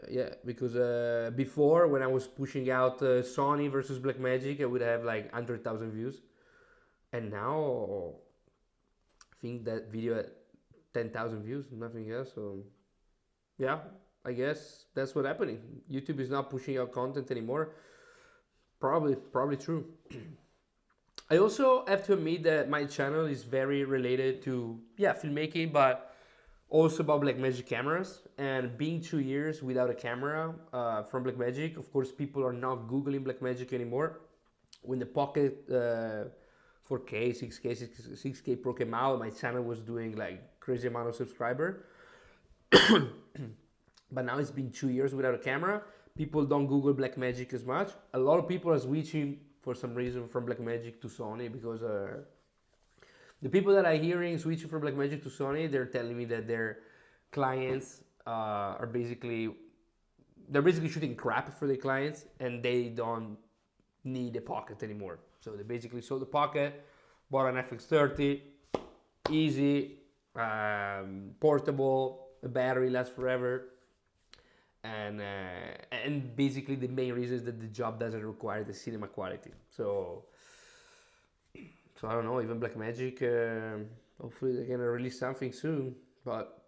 yeah, because before when I was pushing out Sony versus Blackmagic, I would have like 100,000 views, and now I think that video at 10,000 views, nothing else. So yeah, I guess that's what's happening. YouTube is not pushing out content anymore. Probably true. I also have to admit that my channel is very related to filmmaking, but also about Blackmagic cameras. And being 2 years without a camera from Blackmagic, of course, people are not Googling Blackmagic anymore. When the Pocket 4K, 6K Pro came out, my channel was doing like crazy amount of subscriber. But now it's been 2 years without a camera. People don't Google Blackmagic as much. A lot of people are switching for some reason from Blackmagic to Sony, because the people that I'm hearing switching from Blackmagic to Sony, they're telling me that their clients are basically shooting crap for their clients, and they don't need a Pocket anymore. So they basically sold the Pocket, bought an FX30, easy, portable, the battery lasts forever, and basically the main reason is that the job doesn't require the cinema quality. So I don't know, even Blackmagic, hopefully they're gonna release something soon, but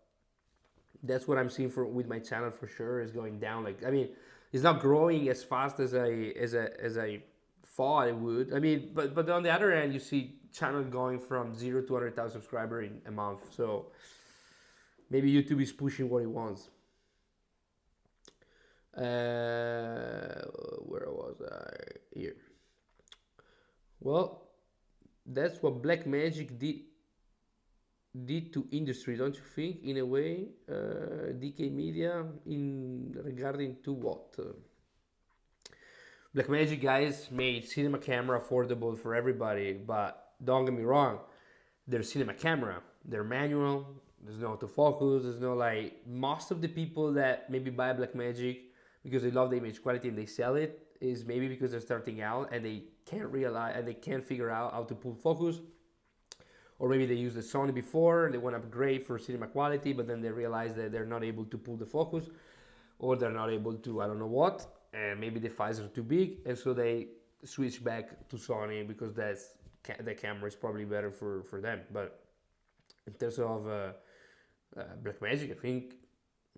that's what I'm seeing with my channel for sure, is going down. Like, I mean, it's not growing as fast as I thought it would. I mean, but on the other hand, you see channel going from 0 to 100,000 subscribers in a month. So maybe YouTube is pushing what it wants. Where was I? Here. Well, that's what Blackmagic did to industry, don't you think? In a way, DK Media, in regarding to what? Blackmagic guys made cinema camera affordable for everybody, but don't get me wrong, their cinema camera, they're manual. There's no autofocus. There's no, like, most of the people that maybe buy Blackmagic because they love the image quality and they sell it is maybe because they're starting out and they can't realize and they can't figure out how to pull focus, or maybe they used the Sony before, they want to upgrade for cinema quality, but then they realize that they're not able to pull the focus, or they're not able to, I don't know what, and maybe the files are too big, and so they switch back to Sony because the camera is probably better for them. But in terms of Blackmagic, I think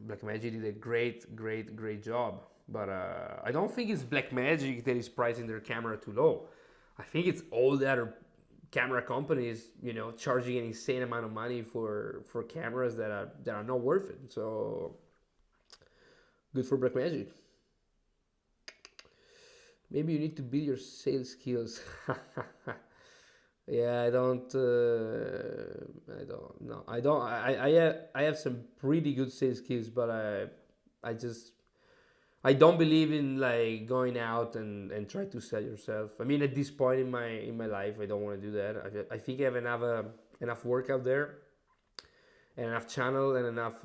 Blackmagic did a great job, but I don't think it's Blackmagic that is pricing their camera too low. I think it's all the other camera companies, charging an insane amount of money for cameras that are not worth it. So good for Blackmagic. Maybe you need to build your sales skills. Yeah, I don't know. I have some pretty good sales skills, but I don't believe in, like, going out and try to sell yourself. I mean, at this point in my life, I don't want to do that. I think I have enough work out there, and enough channel and enough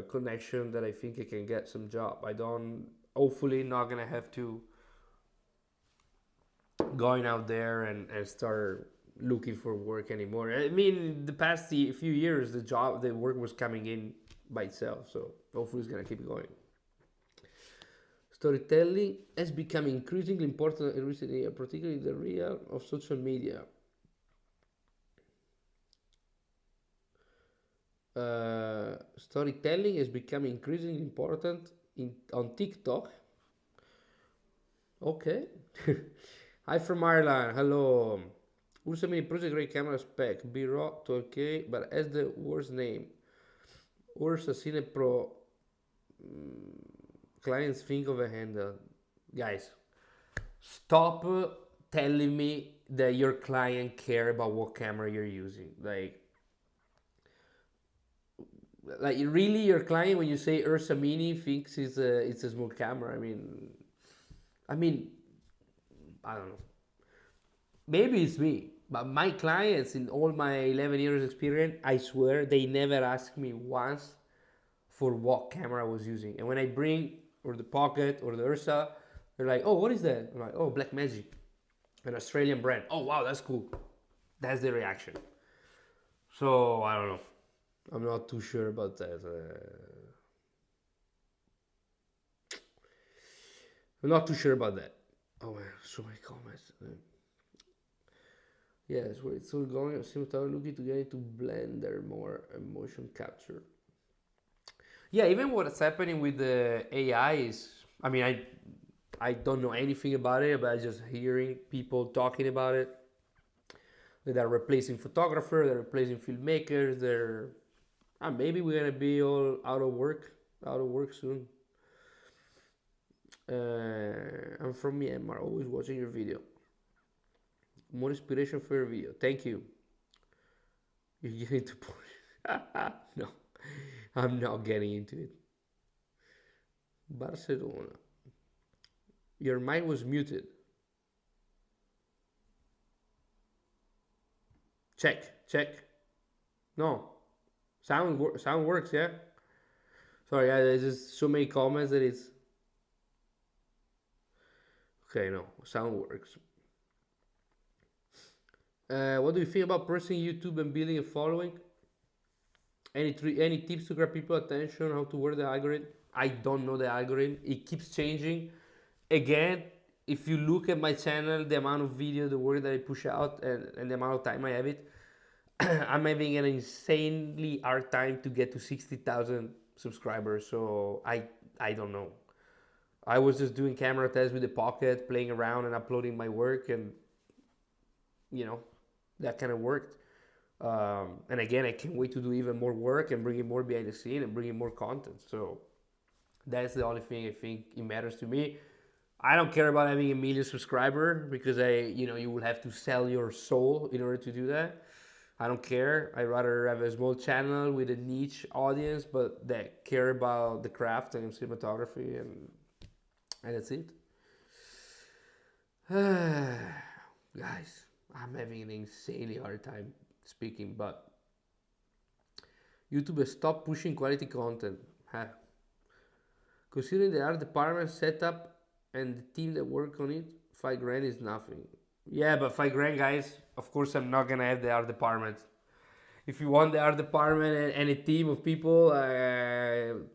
connection that I think I can get some job. Hopefully not gonna have to going out there and start looking for work anymore. I mean, the past few years, the work was coming in by itself. So hopefully it's gonna keep going. Storytelling has become increasingly important in recent years, particularly in the realm of social media. Storytelling has become increasingly important on TikTok. Okay. Hi from Ireland. Hello. Ursa Mini Pro is a great camera spec. B-RAW 12K, but has the worst name. Ursa Cine Pro. Clients think of a handle. Guys, stop telling me that your client care about what camera you're using. Like really, your client, when you say Ursa Mini, thinks it's a small camera. I mean, I don't know. Maybe it's me, but my clients in all my 11 years experience, I swear they never asked me once for what camera I was using. And when I bring or the Pocket or the Ursa, they're like, "Oh, what is that?" I'm like, "Oh, Blackmagic, an Australian brand." "Oh, wow, that's cool." That's the reaction. So I don't know. I'm not too sure about that. I'm not too sure about that. Oh man, so many comments. Yes, where it's all going. Cinematography looking to get into Blender more and motion capture. Yeah, even what's happening with the AI is. I mean, I don't know anything about it, but I just hearing people talking about it. That are replacing photographers, they're replacing filmmakers. Maybe we're gonna be all out of work soon. I'm from Myanmar, always watching your video. More inspiration for your video. Thank you. You're getting to no, I'm not getting into it. Barcelona. Your mic was muted. Check. No. Sound works, yeah? Sorry, there's just so many comments that it's... Okay, no. Sound works. What do you think about pursuing YouTube and building a following? Any tips to grab people's attention? How to work the algorithm? I don't know the algorithm. It keeps changing. Again, if you look at my channel, the amount of video, the work that I push out, and the amount of time I have it, I'm having an insanely hard time to get to 60,000 subscribers. So I don't know. I was just doing camera tests with the Pocket, playing around and uploading my work, and that kind of worked. And again, I can't wait to do even more work and bring in more behind the scene and bring in more content. So that's the only thing I think it matters to me. I don't care about having 1 million subscribers because you will have to sell your soul in order to do that. I don't care. I'd rather have a small channel with a niche audience, but that care about the craft and cinematography, and that's it. Guys, I'm having an insanely hard time speaking, but YouTube has stopped pushing quality content. Considering the art department setup and the team that work on it, $5,000 is nothing. Yeah, but $5,000, guys, of course I'm not gonna have the art department. If you want the art department and a team of people, I'm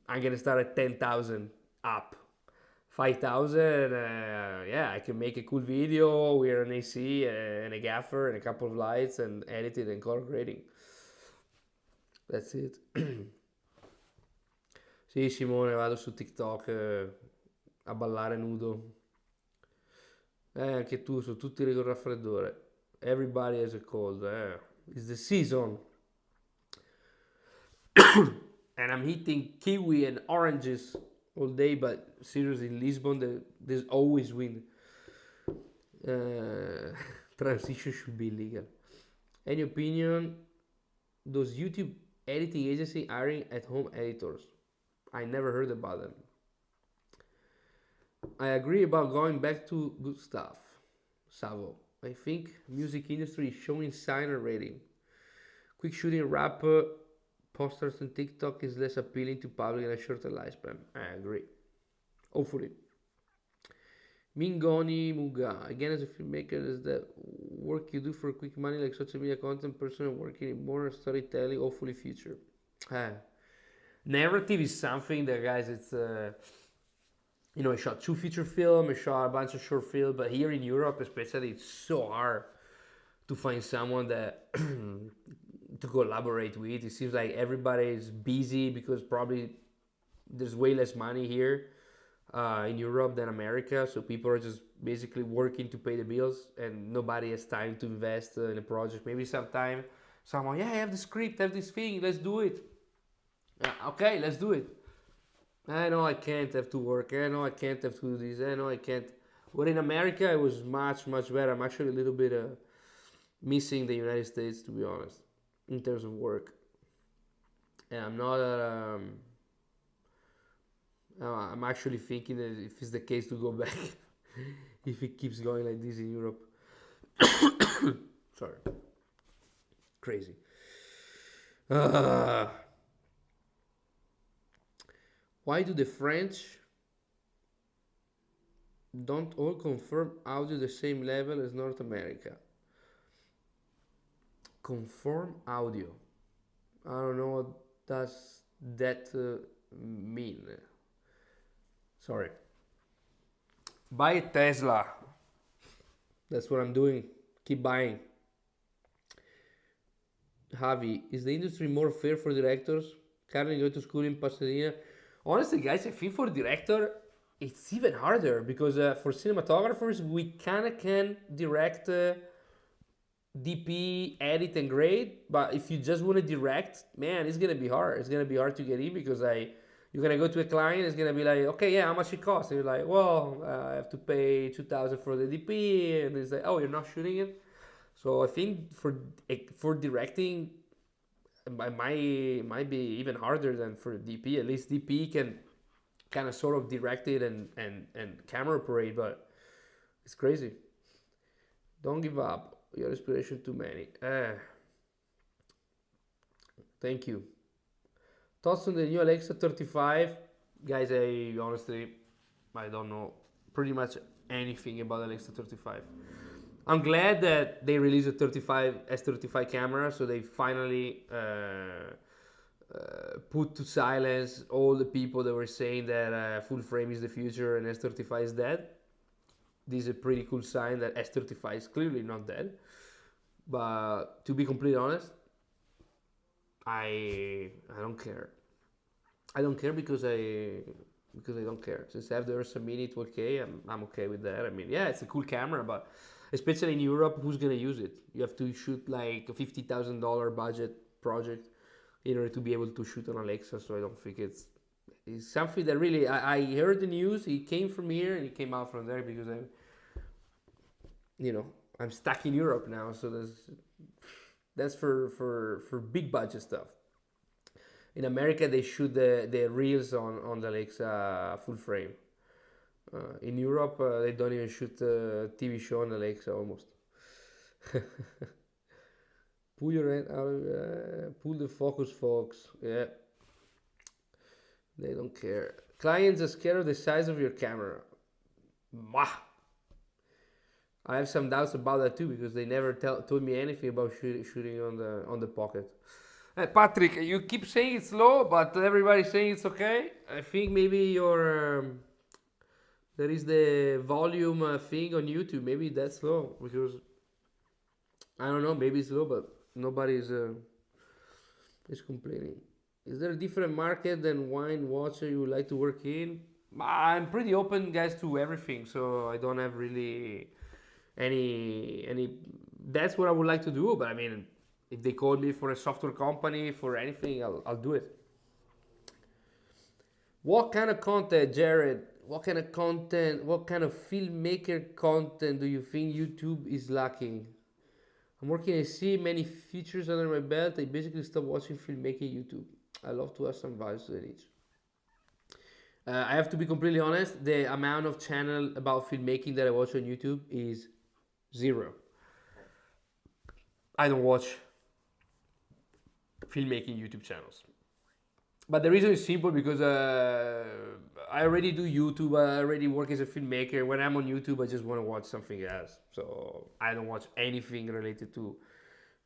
gonna start at 10,000 up. 5,000, yeah, I can make a cool video with an AC and a gaffer and a couple of lights and edit it and color grading. That's it. Sì, Simone, vado su TikTok a ballare nudo. Anche tu, sono tutti con raffreddore. Everybody has a cold. It's the season. And I'm eating kiwi and oranges all day, but seriously, in Lisbon, there's always wind. Transition should be illegal. Any opinion? Those YouTube editing agency hiring at-home editors? I never heard about them. I agree about going back to good stuff. Savo. I think music industry is showing sign already. Quick shooting rap posters on TikTok is less appealing to public and a shorter lifespan. I agree. Hopefully. Mingoni Muga. Again, as a filmmaker, is that work you do for quick money like social media content, personal working in more storytelling, hopefully future. Ah. Narrative is something that, guys, it's I shot 2 feature film, I shot a bunch of short film, but here in Europe especially, it's so hard to find someone that to collaborate with. It seems like everybody is busy because probably there's way less money here in Europe than America, so people are just basically working to pay the bills, and nobody has time to invest in a project. Maybe sometime someone, yeah, I have the script, I have this thing, let's do it. Okay, let's do it. I know I can't have to work. I know I can't have to do this. I know I can't. But in America, it was much, much better. I'm actually a little bit missing the United States, to be honest, in terms of work. And I'm not. I'm actually thinking that if it's the case to go back, if it keeps going like this in Europe. Sorry. Crazy. Why do the French don't all confirm audio the same level as North America? Confirm audio. I don't know what does that mean. Sorry. Buy a Tesla. That's what I'm doing. Keep buying. Javi, is the industry more fair for directors? Currently going to school in Pasadena. Honestly, guys, I think for director, it's even harder because for cinematographers, we kind of can direct DP, edit, and grade. But if you just want to direct, man, it's gonna be hard. It's gonna be hard to get in because you're gonna go to a client. It's gonna be like, okay, yeah, how much it costs? And you're like, well, I have to pay 2,000 for the DP, and it's like, oh, you're not shooting it. So I think for directing, might be even harder than for DP. At least DP can kind of sort of direct it and camera operate, but it's crazy. Don't give up. Your inspiration too many. Thank you. Thoughts on the new Alexa 35? Guys, I honestly, I don't know pretty much anything about Alexa 35. I'm glad that they released a S35 camera, so they finally put to silence all the people that were saying that full frame is the future and S35 is dead. This is a pretty cool sign that S35 is clearly not dead. But to be completely honest, I don't care. I don't care because I don't care. Since I have the Ursa Mini 12K, I'm okay with that. I mean, yeah, it's a cool camera, but especially in Europe, who's gonna use it? You have to shoot like a $50,000 budget project in order to be able to shoot on Alexa. So I don't think it's something that really. I heard the news. It came from here and it came out from there because I'm stuck in Europe now. So that's for big budget stuff. In America, they shoot the reels on the Alexa full frame. In Europe, they don't even shoot a TV show on Alexa almost. Pull your hand out, pull the focus, folks. Yeah. They don't care. Clients are scared of the size of your camera. Mwah. I have some doubts about that too because they never told me anything about shooting on the pocket. Patrick, you keep saying it's low, but everybody's saying it's okay. I think maybe your there is the volume thing on YouTube. Maybe that's low because I don't know. Maybe it's low, but nobody is complaining. Is there a different market than wine watcher you would like to work in? I'm pretty open, guys, to everything, so I don't have really any. That's what I would like to do, but I mean, if they call me for a software company for anything, I'll do it. What kind of content, Jared? What kind of content? What kind of filmmaker content do you think YouTube is lacking? I'm working at see many features under my belt. I basically stopped watching filmmaking YouTube. I love to add some values to the niche. I have to be completely honest. The amount of channel about filmmaking that I watch on YouTube is 0. I don't watch filmmaking YouTube channels. But the reason is simple because I already do YouTube. I already work as a filmmaker. When I'm on YouTube, I just want to watch something else. So I don't watch anything related to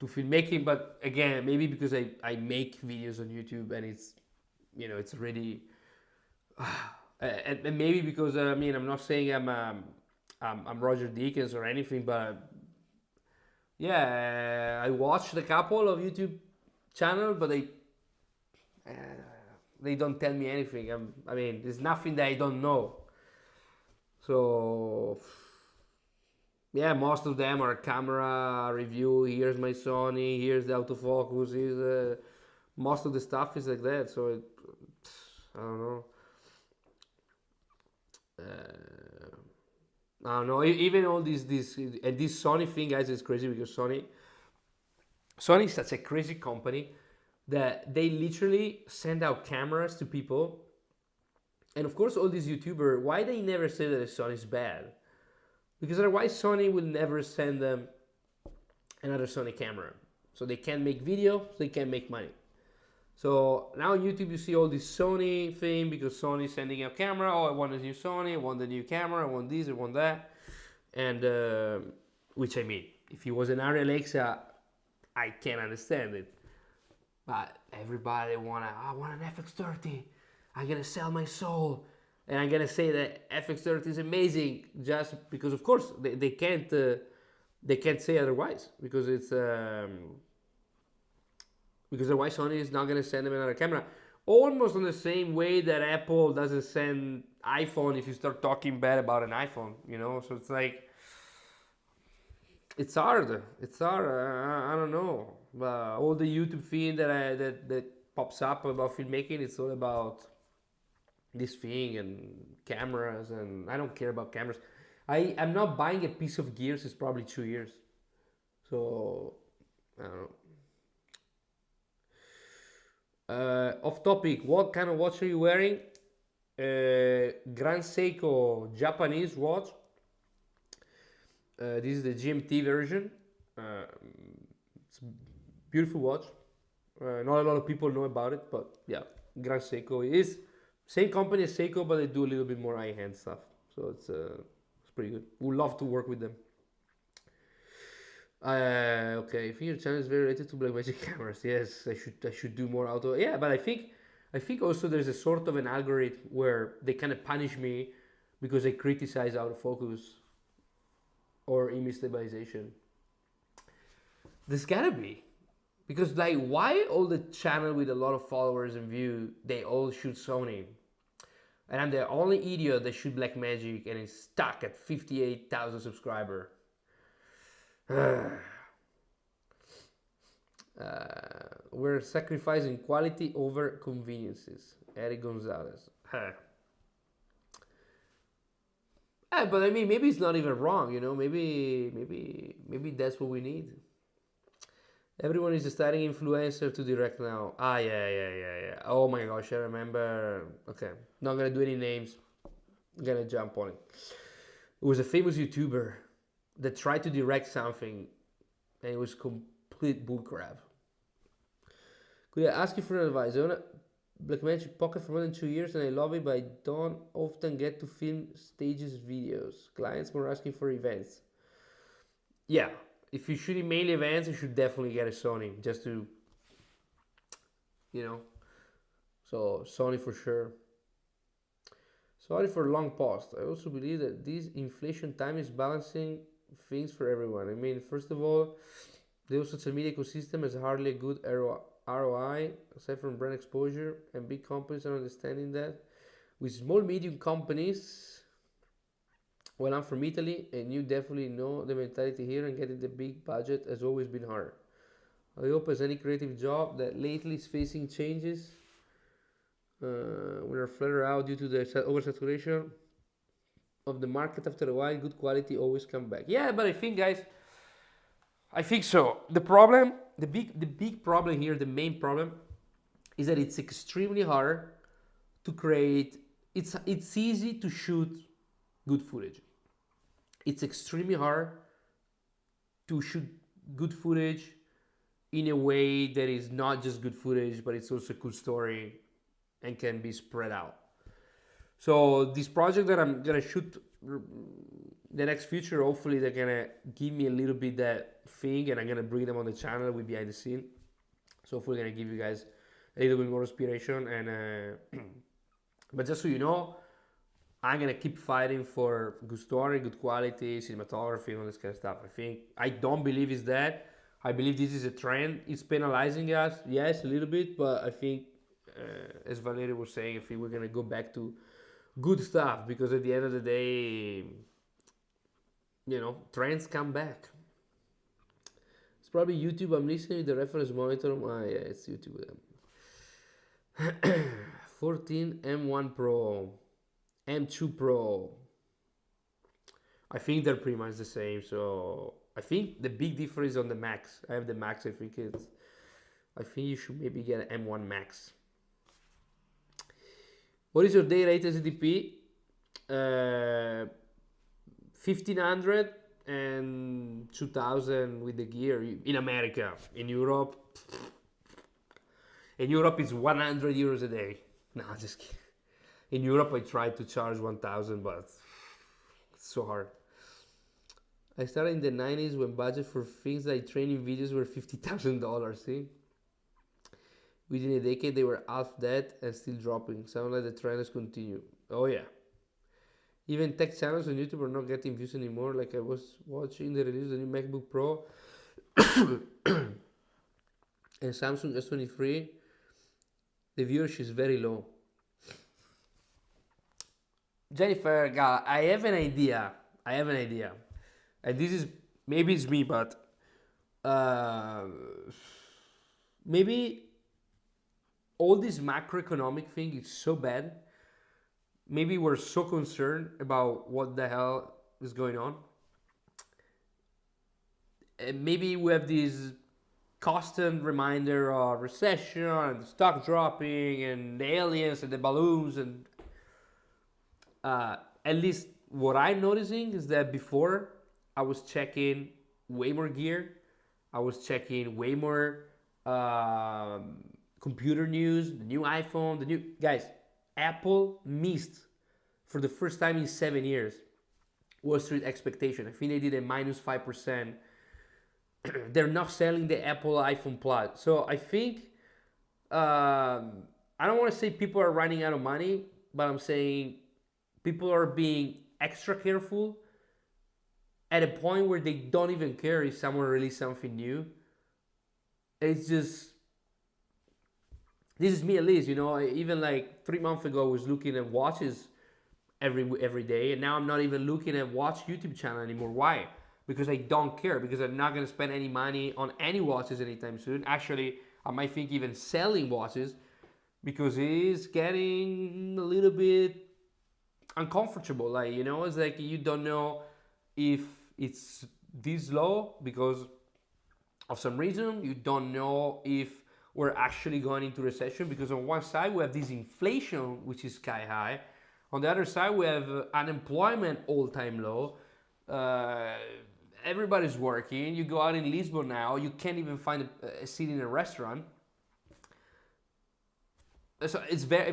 filmmaking. But again, maybe because I make videos on YouTube and it's, you know, it's already, and maybe because I mean, I'm not saying I'm Roger Deakins or anything, but yeah, I watched a couple of YouTube channels, but uh, they don't tell me anything. I mean, there's nothing that I don't know. So yeah, most of them are camera review. Here's my Sony. Here's the autofocus. Here's most of the stuff is like that. So I don't know. I don't know. Even all this and this Sony thing, guys, is crazy because Sony is such a crazy company that they literally send out cameras to people. And of course, all these YouTubers, why they never say that Sony is bad? Because otherwise, Sony will never send them another Sony camera. So they can't make video, so they can't make money. So now on YouTube, you see all this Sony thing because Sony is sending out camera. Oh, I want a new Sony, I want the new camera, I want this, I want that. And, which I mean, if it was an Arri Alexa, I can understand it. But everybody I want an FX30. I'm gonna sell my soul, and I'm gonna say that FX30 is amazing just because, of course, they can't say otherwise because it's because otherwise Sony is not gonna send them another camera. Almost in the same way that Apple doesn't send iPhone if you start talking bad about an iPhone, you know. So it's like it's hard. It's hard. I don't know. All the YouTube feed that pops up about filmmaking, it's all about this thing and cameras, and I don't care about cameras. I'm not buying a piece of gear since probably 2 years. So I don't know. Off topic, what kind of watch are you wearing? Grand Seiko Japanese watch. This is the GMT version. It's a beautiful watch. Not a lot of people know about it, but yeah, Grand Seiko is same company as Seiko, but they do a little bit more high-end stuff. So it's pretty good. Would love to work with them. Okay, I think your channel is very related to Blackmagic cameras. Yes, I should do more auto. Yeah, but I think also there's a sort of an algorithm where they kind of punish me because I criticize autofocus or image stabilization. There's gotta be, because like, why all the channel with a lot of followers and view, they all shoot Sony, and I'm the only idiot that shoot Blackmagic and is stuck at 58,000 subscribers. We're sacrificing quality over conveniences. Eric Gonzalez. But I mean, maybe it's not even wrong, you know. Maybe that's what we need. Everyone is starting influencer to direct now. Yeah. Oh my gosh, I remember. Okay, not gonna do any names. I'm gonna jump on it. It was a famous YouTuber that tried to direct something, and it was complete bullcrap. Could I ask you for advice? I own a Blackmagic Pocket for more than 2 years, and I love it, but I don't often get to film stages videos. Clients were asking for events. Yeah, if you're shooting mainly events, you should definitely get a Sony, just to, you know. So Sony for sure. Sorry for long post. I also believe that this inflation time is balancing things for everyone. I mean, first of all, the social media ecosystem has hardly a good ROI aside from brand exposure, and big companies are understanding that. With small medium companies, well, I'm from Italy, and you definitely know the mentality here, and getting the big budget has always been hard. I hope as any creative job that lately is facing changes, we are flatter out due to the oversaturation of the market. After a while, good quality always come back. Yeah, but I think, guys, I think so. The problem, the big problem here, the main problem, is that it's extremely hard to create. It's easy to shoot good footage. It's extremely hard to shoot good footage in a way that is not just good footage, but it's also a cool story and can be spread out. So this project that I'm gonna shoot the next future, hopefully they're gonna give me a little bit that thing, and I'm gonna bring them on the channel with behind the scene. So hopefully gonna give you guys a little bit more inspiration. And but just so you know, I'm gonna keep fighting for good story, good quality, cinematography, all this kind of stuff. I don't believe it's that. I believe this is a trend. It's penalizing us, yes, a little bit, but I think, as Valeria was saying, I think we're gonna go back to good stuff, because at the end of the day, trends come back. It's probably YouTube. I'm listening to the reference monitor. Yeah, it's YouTube. 14 M1 Pro, M2 Pro. I think they're pretty much the same. So I think the big difference is on the Max. I have the Max. I think you should maybe get an M1 Max. What is your day rate as a DP? 1500 and 2000 with the gear in America. In Europe it's 100 euros a day. No, just kidding. In Europe I tried to charge 1000, but it's so hard. I started in the 90s when budget for things like training videos were $50,000. See, within a decade they were half that and still dropping. Sound like the trend has continued. Oh yeah. Even tech channels on YouTube are not getting views anymore. Like I was watching the release of the new MacBook Pro and Samsung S23. The viewership is very low. Jennifer, I have an idea. And this is, maybe it's me, but maybe all this macroeconomic thing is so bad. Maybe we're so concerned about what the hell is going on. And maybe we have this constant reminder of recession and stock dropping and the aliens and the balloons. And at least what I'm noticing is that before I was checking way more gear. I was checking way more computer news, the new iPhone, guys, Apple missed for the first time in 7 years Wall Street expectation. I think they did a minus 5%. They're not selling the Apple iPhone Plus. So I think, I don't want to say people are running out of money, but I'm saying people are being extra careful at a point where they don't even care if someone releases something new. It's just, this is me at least, even like 3 months ago I was looking at watches every day, and now I'm not even looking at watch YouTube channel anymore. Why? Because I don't care, because I'm not going to spend any money on any watches anytime soon. Actually, I might think even selling watches, because it's getting a little bit uncomfortable. Like, it's like you don't know if it's this low because of some reason. You don't know if we're actually going into recession, because on one side we have this inflation which is sky high, on the other side we have unemployment all-time low. Everybody's working. You go out in Lisbon now, you can't even find a seat in a restaurant. So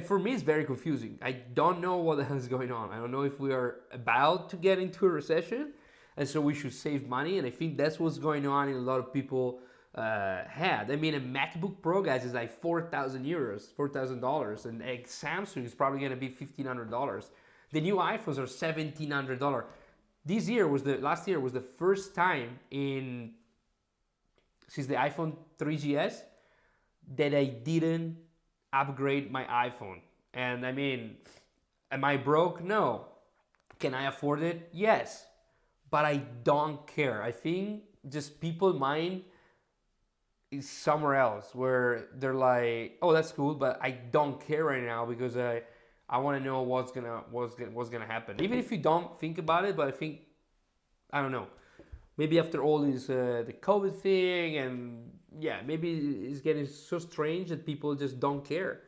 for me it's very confusing. I don't know what the hell is going on. I don't know if we are about to get into a recession, and so we should save money. And I think that's what's going on in a lot of people head. I mean, a MacBook Pro, guys, is like 4,000 euros, $4,000, and a Samsung is probably going to be $1,500. The new iPhones are $1,700. Last year was the first time since the iPhone 3GS that I didn't upgrade my iPhone. And I mean, am I broke? No. Can I afford it? Yes. But I don't care. I think just people's mind is somewhere else, where they're like, oh, that's cool, but I don't care right now, because I want to know what's gonna happen. Even if you don't think about it, but I don't know. Maybe after all this the COVID thing, and yeah, maybe it's getting so strange that people just don't care.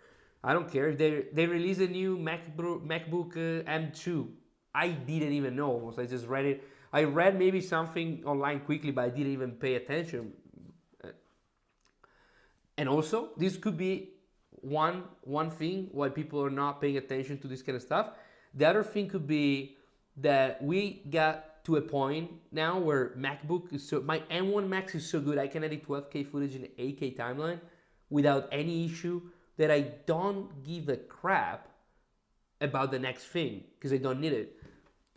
I don't care. They release a new MacBook M2. I didn't even know almost. I just read it. I read maybe something online quickly, but I didn't even pay attention. And also, this could be one thing why people are not paying attention to this kind of stuff. The other thing could be that we got to a point now where MacBook is so, my M1 Max is so good, I can edit 12K footage in 8K timeline without any issue, that I don't give a crap about the next thing because I don't need it.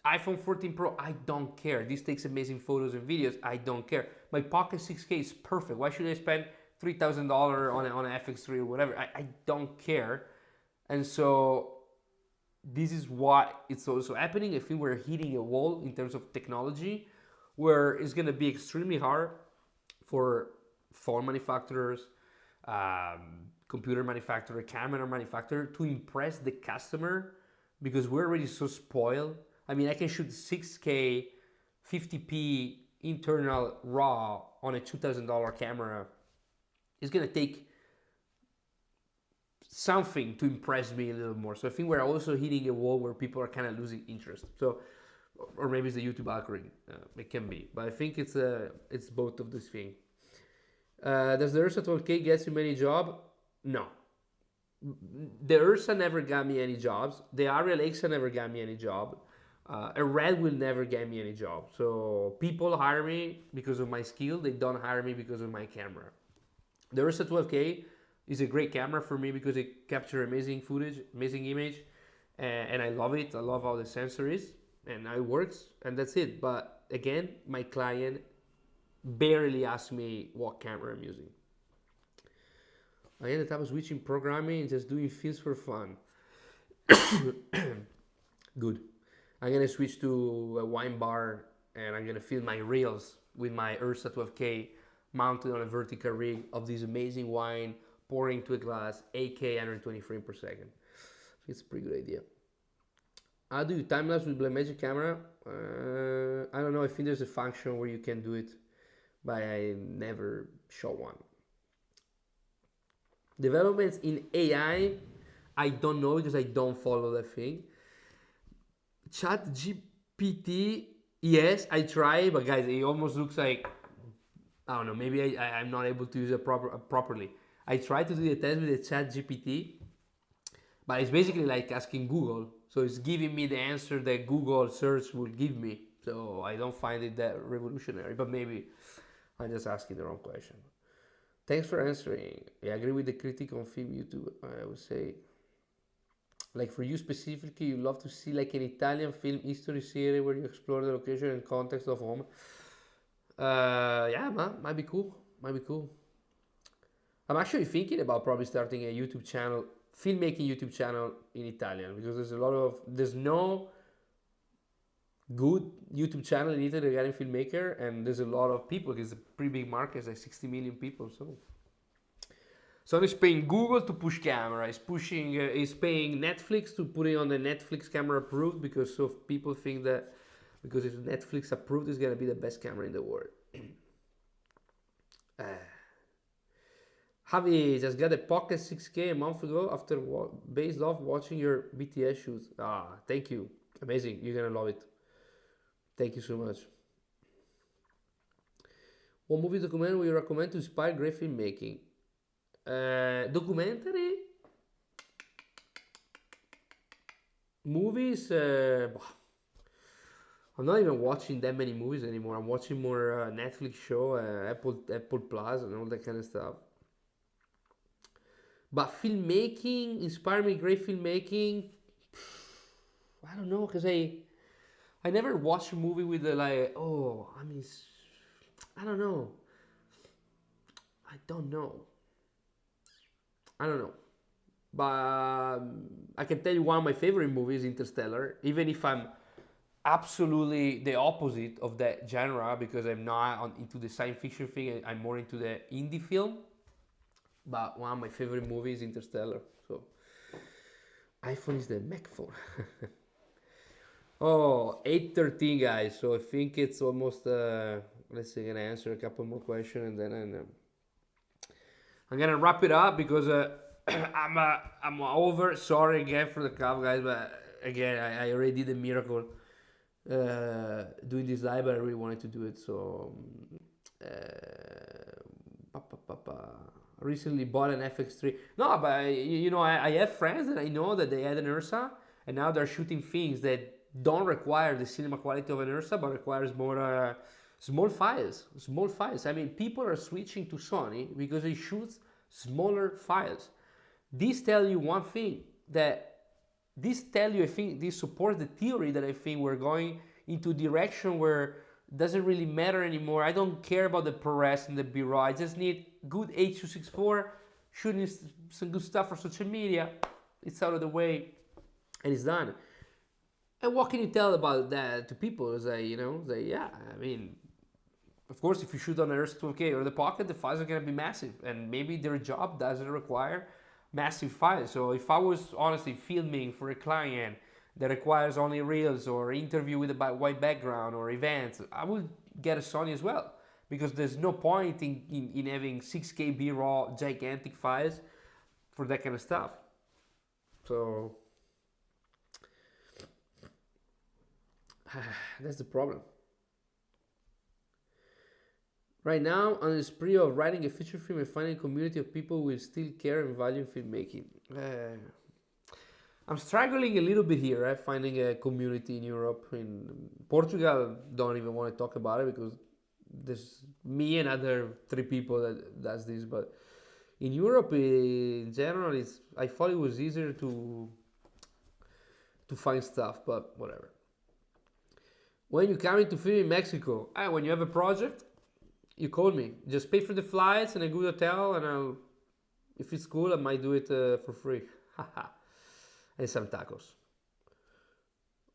iPhone 14 Pro, I don't care. This takes amazing photos and videos, I don't care. My Pocket 6K is perfect. Why should I spend $3,000 on an FX3 or whatever? I don't care. And so this is what it's also happening. I think we're hitting a wall in terms of technology where it's going to be extremely hard for phone manufacturers, computer manufacturer, camera manufacturer to impress the customer because we're already so spoiled. I mean, I can shoot 6K 50p internal RAW on a $2,000 camera. It's going to take something to impress me a little more. So I think we're also hitting a wall where people are kind of losing interest. So, or maybe it's the YouTube algorithm. It can be, but I think it's both of these things. Does the Ursa 12K get you many jobs? No. The Ursa never got me any jobs. The Ariel Alexa never got me any job. A Red will never get me any job. So people hire me because of my skill. They don't hire me because of my camera. The Ursa 12K is a great camera for me because it captures amazing footage, amazing image, and I love it. I love how the sensor is, and it works, and that's it. But again, my client barely asks me what camera I'm using. I ended up switching programming and just doing films for fun. Good. I'm gonna switch to a wine bar and I'm gonna film my reels with my Ursa 12K mounted on a vertical rig of this amazing wine pouring to a glass, 8K 120 frames per second. It's a pretty good idea. How do you time lapse with Blackmagic camera? I don't know. I think there's a function where you can do it, but I never shot one. Developments in AI, I don't know because I don't follow that thing. Chat GPT, yes, I try, but guys, it almost looks like, I don't know, maybe I'm not able to use it properly. I tried to do the test with the Chat GPT, but it's basically like asking Google. So it's giving me the answer that Google search will give me. So I don't find it that revolutionary, but maybe I'm just asking the wrong question. Thanks for answering. I agree with the critic on film YouTube. I would say, like for you specifically, you love to see like an Italian film history series where you explore the location and context of home. Yeah, man, might be cool. Might be cool. I'm actually thinking about probably starting a YouTube channel, filmmaking YouTube channel in Italian, because there's no good YouTube channel in Italy regarding filmmaker, and there's a lot of people. It's a pretty big market, it's like 60 million people. So he's paying Google to push camera. He's paying Netflix to put it on the Netflix camera approved, because so people think that because it's Netflix approved, it's gonna be the best camera in the world. Javi just got a Pocket 6K a month ago after based off watching your BTS shoots. Thank you. Amazing. You're gonna love it. Thank you so much. What movie documentary would you recommend to inspire great filmmaking? Documentary? Movies? I'm not even watching that many movies anymore. I'm watching more Netflix show, Apple Plus, and all that kind of stuff. But filmmaking, inspire me great filmmaking. I don't know, because I never watched a movie with the I don't know. I don't know. But I can tell you one of my favorite movies, Interstellar, even if I'm absolutely the opposite of that genre, because I'm not into the science fiction thing, I'm more into the indie film. But one of my favorite movies is Interstellar. So iPhone is the Mac phone. 8:13 guys. So I think it's almost let's see, I'm gonna answer a couple more questions and then I'm gonna wrap it up because I'm over. Sorry again for the cough, guys, but again I already did a miracle doing this live, but I really wanted to do it. So recently bought an FX3. No, but I have friends that I know that they had an Ursa, and now they're shooting things that don't require the cinema quality of an Ursa, but requires more small files. Small files. I mean, people are switching to Sony because it shoots smaller files. This tell you one thing, that this tell you, I think, this supports the theory that I think we're going into a direction where it doesn't really matter anymore. I don't care about the ProRes and the B-raw. I just need good H.264, shooting some good stuff for social media. It's out of the way, and it's done. And what can you tell about that to people? Yeah, I mean, of course, if you shoot on an Ursa 12K or the Pocket, the files are going to be massive, and maybe their job doesn't require massive files. So if I was honestly filming for a client that requires only reels or interview with a white background or events, I would get a Sony as well, because there's no point in having 6K B-raw gigantic files for that kind of stuff. So that's the problem. Right now, on the spree of writing a feature film and finding a community of people who will still care and value filmmaking. I'm struggling a little bit here, finding a community in Europe. In Portugal, don't even want to talk about it because there's me and other 3 people that does this. But in Europe, in general, I thought it was easier to find stuff, but whatever. When you come into film in Mexico, when you have a project, you call me. Just pay for the flights and a good hotel, and if it's cool, I might do it for free. And some tacos.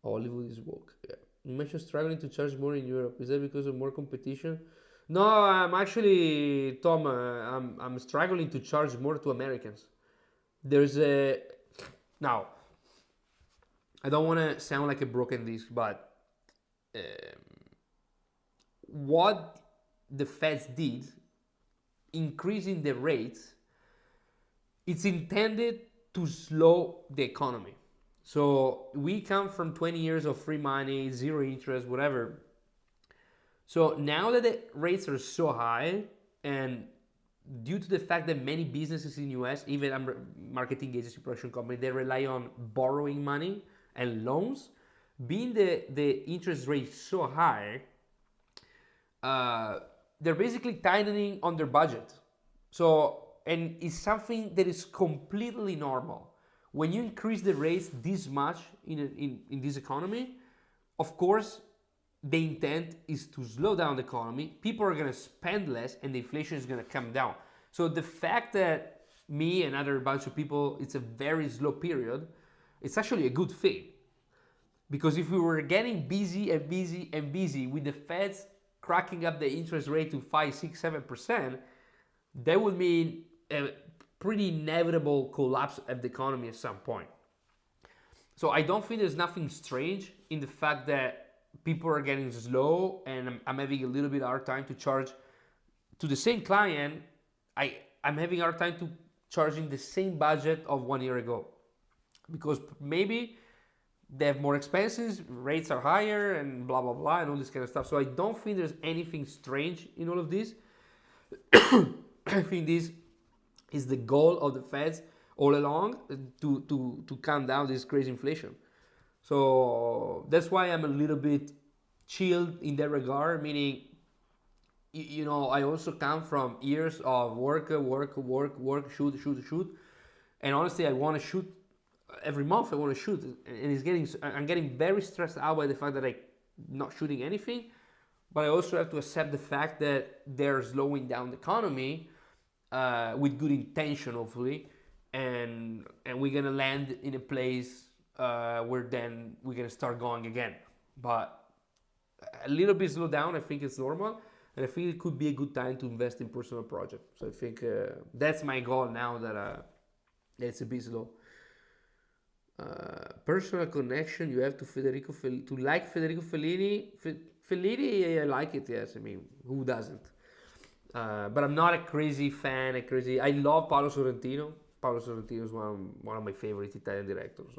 Hollywood is woke. Yeah. You mentioned struggling to charge more in Europe. Is that because of more competition? No, I'm actually, Tom, I'm struggling to charge more to Americans. Now, I don't want to sound like a broken disc, but what the feds did, increasing the rates, it's intended to slow the economy. So we come from 20 years of free money, zero interest, whatever. So now that the rates are so high, and due to the fact that many businesses in the US, even marketing agency, production company, they rely on borrowing money and loans, being the interest rate so high, they're basically tightening on their budget. And it's something that is completely normal. When you increase the rates this much in this economy, of course, the intent is to slow down the economy. People are going to spend less, and the inflation is going to come down. So the fact that me and other bunch of people, it's a very slow period, it's actually a good thing. Because if we were getting busy and busy and busy with the feds cracking up the interest rate to 5, 6, 7%, that would mean a pretty inevitable collapse of the economy at some point. So I don't think there's nothing strange in the fact that people are getting slow, and I'm having a little bit hard time to charge to the same client. I'm having a hard time to charging the same budget of 1 year ago, because maybe they have more expenses, rates are higher, and blah blah blah, and all this kind of stuff. So I don't think there's anything strange in all of this. I think this is the goal of the feds all along, to calm down this crazy inflation. So that's why I'm a little bit chilled in that regard, meaning, I also come from years of work, shoot. And honestly, I want to shoot every month. I want to shoot, and I'm getting very stressed out by the fact that I'm not shooting anything. But I also have to accept the fact that they're slowing down the economy with good intention, hopefully, and we're gonna land in a place where then we're gonna start going again. But a little bit slow down, I think it's normal, and I think it could be a good time to invest in personal projects. So I think that's my goal now that it's a bit slow. Personal connection you have to to like Federico Fellini. Fellini, I like it, yes. I mean, who doesn't? But I'm not a crazy fan. I love Paolo Sorrentino. Paolo Sorrentino is one of my favorite Italian directors.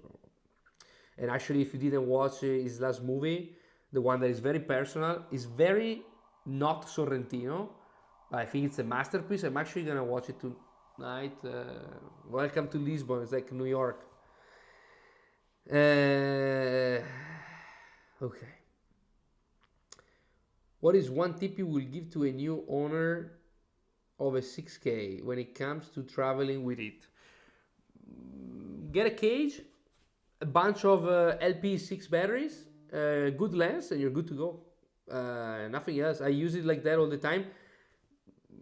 And actually, if you didn't watch his last movie, the one that is very personal, is very not Sorrentino, but I think it's a masterpiece. I'm actually gonna watch it night. Welcome to Lisbon. It's like New York. Okay. What is one tip you will give to a new owner of a 6K when it comes to traveling with it? Get a cage, a bunch of LP6 batteries, good lens, and you're good to go. Nothing else. I use it like that all the time.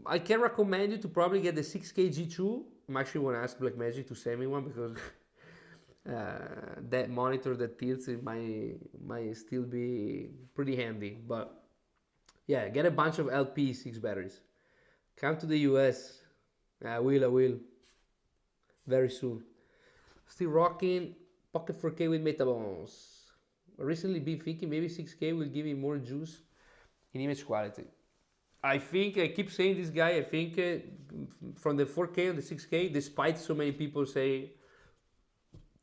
I can recommend you to probably get the 6K G2. I'm actually want to ask Blackmagic to send me one because that monitor that tilts it might still be pretty handy. But yeah, get a bunch of LP6 batteries. Come to the US. I will. Very soon. Still rocking Pocket 4K with Metabones. Recently been thinking maybe 6K will give me more juice in image quality. I think, I keep saying this guy, I think from the 4K and the 6K, despite so many people say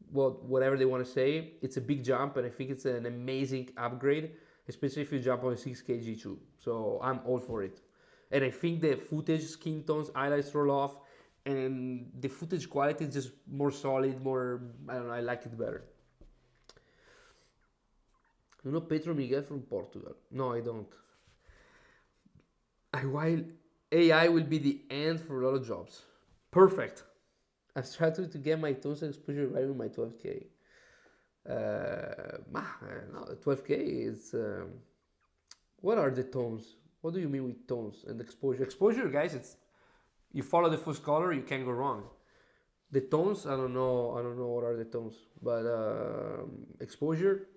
whatever they want to say, it's a big jump, and I think it's an amazing upgrade, especially if you jump on a 6K G2. So I'm all for it. And I think the footage, skin tones, highlights roll off, and the footage quality is just more solid, more, I don't know, I like it better. You know Pedro Miguel from Portugal? No, I don't. While AI will be the end for a lot of jobs. Perfect. I'm struggling to get my tones and exposure right with my 12K. No, 12K is... what are the tones? What do you mean with tones and exposure? Exposure, guys, it's... You follow the first color, you can't go wrong. The tones, I don't know what are the tones. But exposure...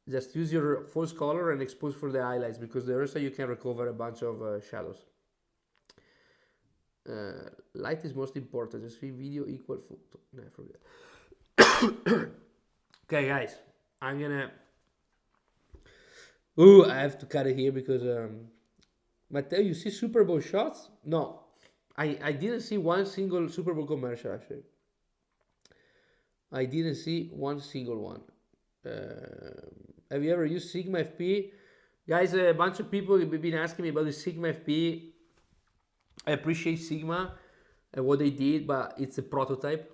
Just use your false color and expose for the highlights, because the rest you can recover a bunch of shadows. Light is most important. Just see video equal photo. No, I forget. Okay, guys, I'm gonna. Ooh, I have to cut it here because Matteo, you see Super Bowl shots? No, I didn't see one single Super Bowl commercial actually. I didn't see one single one. Have you ever used Sigma FP? Guys, a bunch of people have been asking me about the Sigma FP. I appreciate Sigma and what they did, but it's a prototype.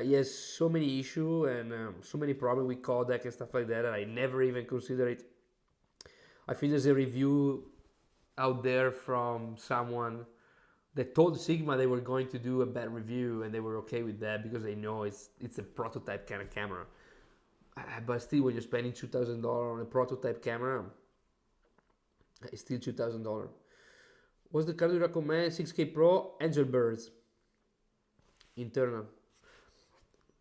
He has so many issues and so many problems with codec and stuff like that, and I never even consider it. I think there's a review out there from someone that told Sigma they were going to do a bad review, and they were okay with that because they know it's a prototype kind of camera. But still, when you're spending $2,000 on a prototype camera, it's still $2,000. What's the card you recommend? 6K Pro, Angel Birds. Internal.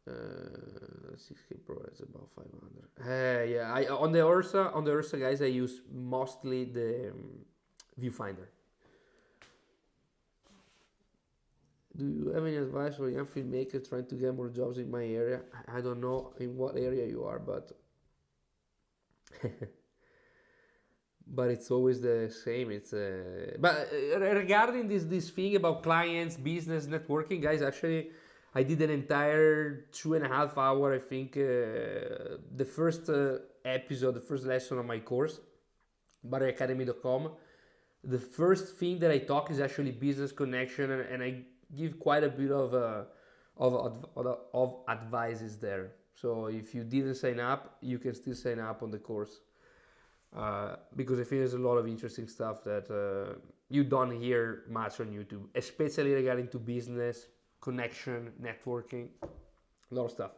6K Pro is about 500. Yeah, on the Ursa, guys, I use mostly the viewfinder. Do you have any advice for young filmmakers trying to get more jobs in my area? I don't know in what area you are, but but it's always the same. It's but regarding this thing about clients, business, networking, guys, actually, I did an entire 2.5 hour, I think, the first episode, the first lesson on my course, barryacademy.com. The first thing that I talk is actually business connection, and I give quite a bit of advices there. So if you didn't sign up, you can still sign up on the course, because I think there's a lot of interesting stuff that you don't hear much on YouTube, especially regarding to business, connection, networking, a lot of stuff.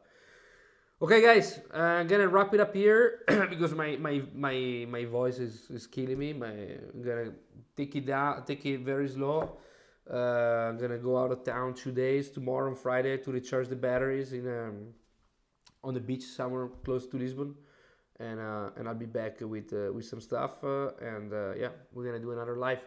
Okay, guys, I'm gonna wrap it up here because my voice is killing me. I'm gonna take it very slow. I'm gonna go out of town 2 days, tomorrow and Friday, to recharge the batteries on the beach somewhere close to Lisbon, and I'll be back with some stuff, yeah, we're gonna do another live.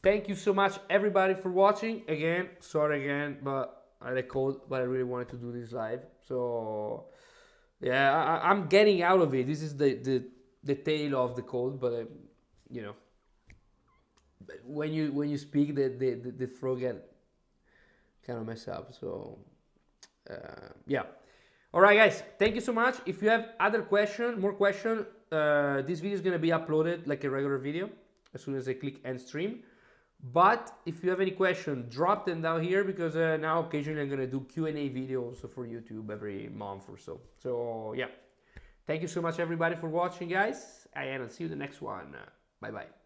Thank you so much, everybody, for watching. Again, sorry again, but I had a cold, but I really wanted to do this live. So yeah, I'm getting out of it. This is the tail of the cold, but you know, when you speak, the throat get kind of mess up. So yeah. All right, guys. Thank you so much. If you have more question, this video is gonna be uploaded like a regular video as soon as I click end stream. But if you have any question, drop them down here, because now occasionally I'm gonna do Q&A videos for YouTube every month or so. So yeah, thank you so much everybody for watching, guys, and I'll see you in the next one. Bye bye.